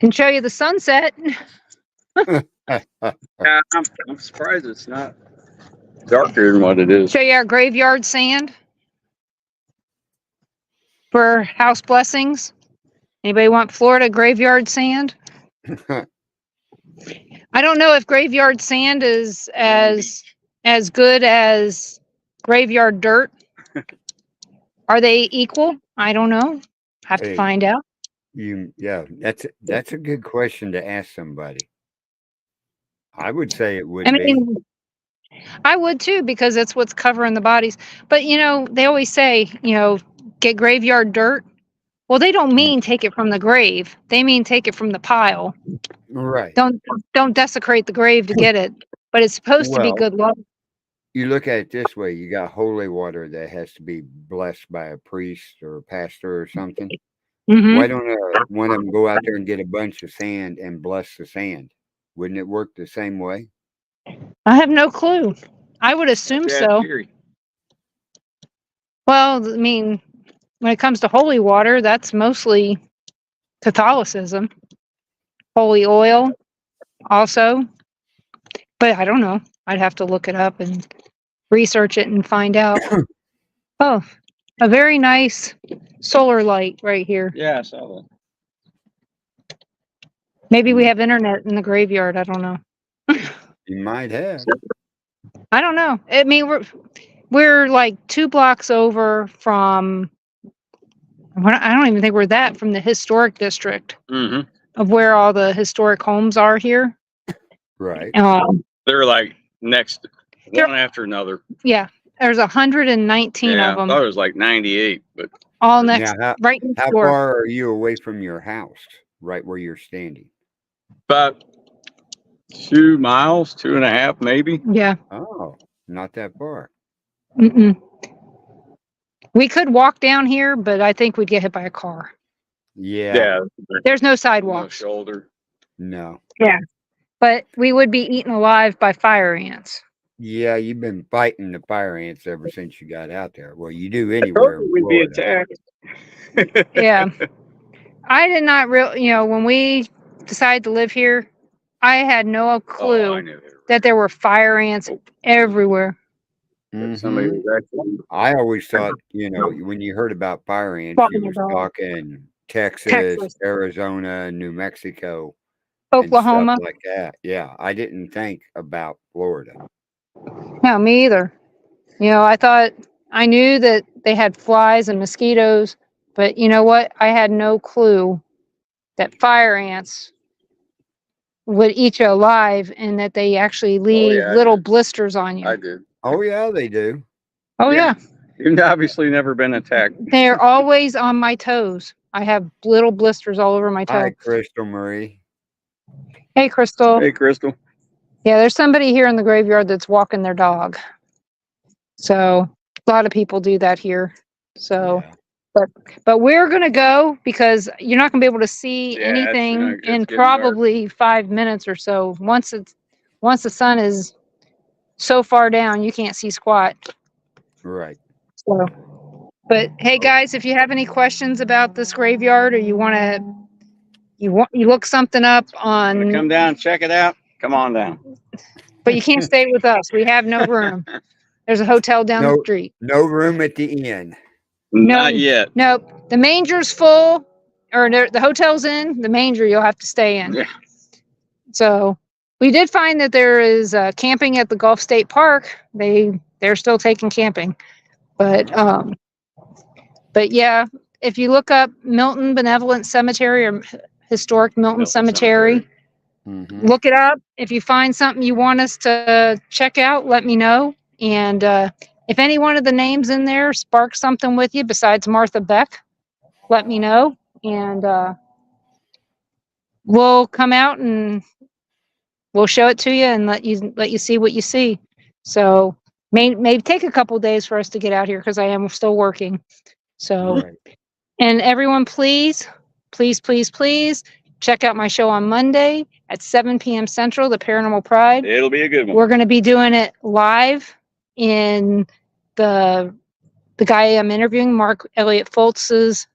can show you the sunset. Yeah, I'm surprised it's not darker than what it is. Show you our graveyard sand for house blessings. Anybody want Florida graveyard sand? I don't know if graveyard sand is as good as graveyard dirt. Are they equal? I don't know. Have to find out. That's a good question to ask somebody. I would say it would be. I would too, because that's what's covering the bodies. But they always say, get graveyard dirt. Well, they don't mean take it from the grave. They mean take it from the pile. Right. Don't desecrate the grave to get it. But it's supposed to be good luck. You look at it this way: you got holy water that has to be blessed by a priest or a pastor or something. Mm-hmm. Why don't one of them go out there and get a bunch of sand and bless the sand? Wouldn't it work the same way? I have no clue. I would assume so. Theory. Well, I mean, when it comes to holy water, that's mostly Catholicism. Holy oil also. But I don't know. I'd have to look it up and research it and find out. Oh, a very nice solar light right here. Yeah, I saw that. Maybe we have internet in the graveyard. I don't know. You might have. I don't know. I mean, we're like 2 blocks over from. I don't even think we're that from the historic district of where all the historic homes are here. Right. They're like next, one after another. Yeah, there's 119 of them. I thought it was like 98, but all next. Right. How far are you away from your house? Right where you're standing. About 2 miles, 2.5 maybe. Yeah. Oh, not that far. Mm-mm. We could walk down here, but I think we'd get hit by a car. Yeah. There's no No sidewalks. shoulder. No. Yeah. But we would be eaten alive by fire ants. Yeah, you've been fighting the fire ants ever since you got out there. Well, you do I told anywhere in you we'd be Florida. attacked. Yeah. I did not when we decided to live here, I had no Oh, I clue knew that there were fire ants everywhere. that somebody Hmm. was actually. I always thought, when you heard about fire ants, you Walking was the dog. talking Texas, Texas, Arizona, New Mexico, and stuff Oklahoma. like that. Yeah, I didn't think about Florida. No, me either. I knew that they had flies and mosquitoes, but you know what? I had no clue that fire ants would eat you alive and that they actually leave yeah, I little did. blisters on you. I did. Oh yeah, they do. Oh, yeah. You've obviously never been attacked. They're always on my toes. I have little blisters all over my toe. Hi, Crystal Marie. Hey, Crystal. Hey, Crystal. Yeah, there's somebody here in the graveyard that's walking their dog. So a lot of people do that here. So, Yeah. but we're gonna go because you're not gonna be able to see Yeah, anything it's in getting probably 5 minutes or so. Once the sun is so far down, you can't see squat. Right. So, but hey guys, if you have any questions about this graveyard or you look something up Wanna come on, down, check it out. Come on down. but you can't stay with us. We have no room. There's a hotel down the No, street. no room at the inn. Not yet. Nope. The manger's full, or the hotel's in. The manger you'll have to stay in. Yeah. So we did find that there is camping at the Gulf State Park. They're still taking camping, but yeah, if you look up Milton Benevolent Cemetery or Historic Milton Cemetery, Mm-hmm. look it up. If you find something you want us to check out, let me know. And if any one of the names in there sparks something with you besides Martha Beck, let me know. And we'll come out and we'll show it to you and let you see what you see. So may take a couple days for us to get out here because I am still working. So, Right. and everyone, please check out my show on Monday at 7 p.m. Central, the Paranormal Pride. It'll be a good one. We're going to be doing it live in the guy I'm interviewing, Mark Elliott Foltz's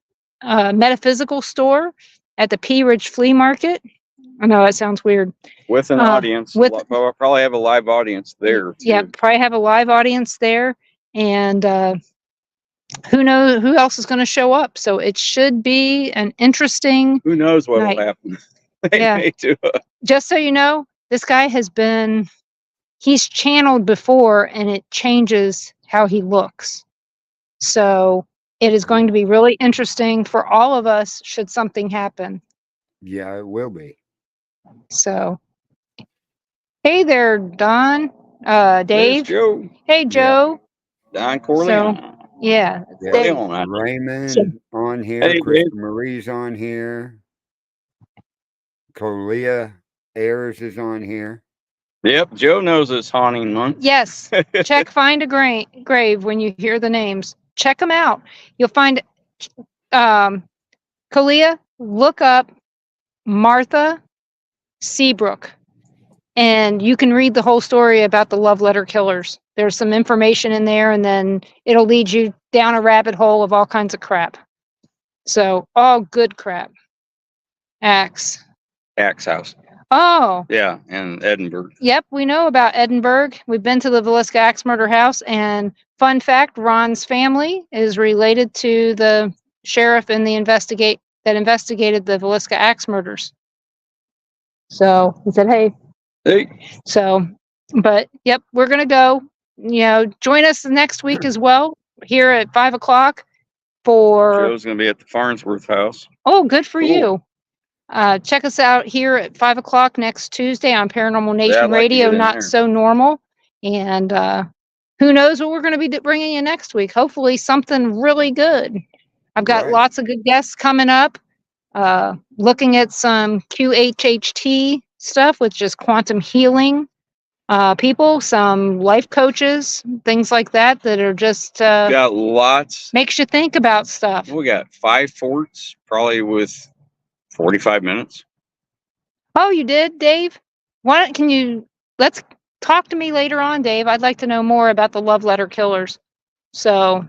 metaphysical store at the Pea Ridge Flea Market. I know that sounds weird. With an audience. We'll probably have a live audience there. Yeah, probably have a live audience there. And who knows who else is going to show up. So it should be an interesting Who knows what night. will happen. Yeah. Just so you know, this guy he's channeled before and it changes how he looks. So it is going to be really interesting for all of us should something happen. Yeah, it will be. So, hey there, Don, Dave. There's Joe. Hey, Joe. Don Corleone. So, yeah. Yeah. Corleone. Raymond on here. Hey, Crystal Dave. Marie's on here. Colia Ayers is on here. Yep, Joe knows it's haunting month. Yes. Check Find a Grave when you hear the names. Check them out. You'll find Kalia, look up Martha Seabrook, and you can read the whole story about the love letter killers. There's some information in there, and then it'll lead you down a rabbit hole of all kinds of crap. So, all good crap. Axe House. Oh. Yeah, in Edinburgh. Yep, we know about Edinburgh. We've been to the Villisca Axe Murder House, and fun fact, Ron's family is related to the sheriff in the investigated the Villisca Axe murders. So he said, hey. So, but yep, we're gonna go. Join us next week as well here at 5:00 for. Joe's gonna be at the Farnsworth house. Oh, good for you. Check us out here at 5:00 next Tuesday on Paranormal Nation Radio, Not So Normal. And who knows what we're going to be bringing you next week. Hopefully something really good. I've got lots of good guests coming up. Looking at some QHHT stuff with just quantum healing people, some life coaches, things like that that are just Got lots. makes you think about stuff. We got 5 forts, probably with 45 minutes. Oh, you did, Dave? Why don't can you let's talk to me later on, Dave? I'd like to know more about the love letter killers. So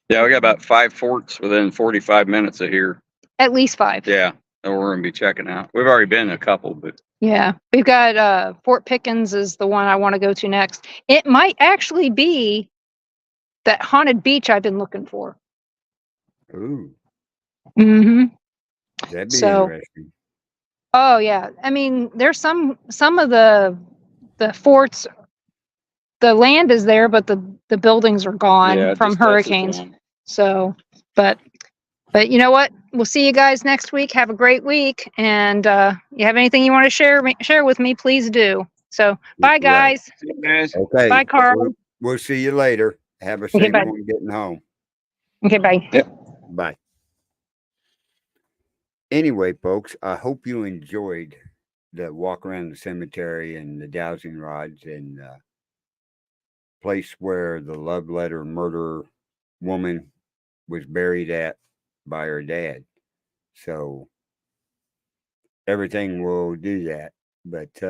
Yeah, we got about 5 forts within 45 minutes of here. at least 5. Yeah, that we're gonna be checking out. We've already been to a couple, but Yeah, we've got Fort Pickens is the one I want to go to next. It might actually be that haunted beach I've been looking for. Ooh, Mm-hmm. that'd be So, interesting. oh yeah, I mean, there's some of the forts. The land is there, but the buildings are gone yeah, from just touch this hurricanes. one. So, but you know what? We'll see you guys next week. Have a great week, and you have anything you want to share with me, please do. So, bye Right. guys. See you guys. Okay. Bye, Carl. We'll see you later. Have a Okay, safe bye. one getting home. Okay, bye. Yep. Bye. Anyway, folks, I hope you enjoyed the walk around the cemetery and the dowsing rods and place where the love letter murder woman was buried at by her dad. So everything will do that. But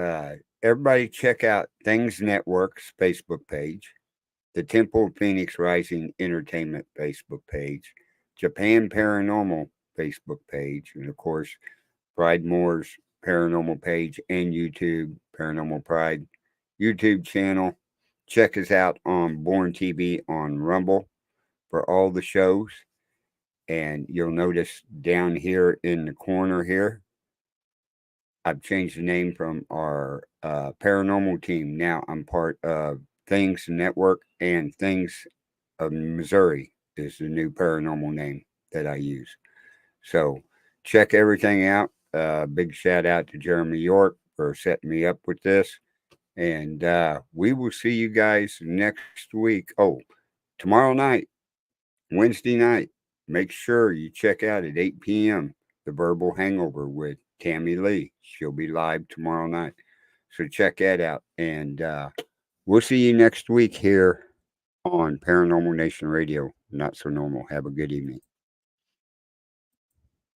everybody check out Things Network's Facebook page, the Temple of Phoenix Rising Entertainment Facebook page, Japan Paranormal Facebook page, and of course, Pride Moore's Paranormal page and YouTube, Paranormal Pride YouTube channel. Check us out on Born TV on Rumble for all the shows. And you'll notice down here in the corner here, I've changed the name from our paranormal team. Now I'm part of Things Network, and Things of Missouri is the new paranormal name that I use. So check everything out. Big shout out to Jeremy York for setting me up with this. And we will see you guys next week. Oh, tomorrow night, Wednesday night. Make sure you check out at 8 p.m. The Verbal Hangover with Tammy Lee. She'll be live tomorrow night. So check that out. And we'll see you next week here on Paranormal Nation Radio. Not so normal. Have a good evening.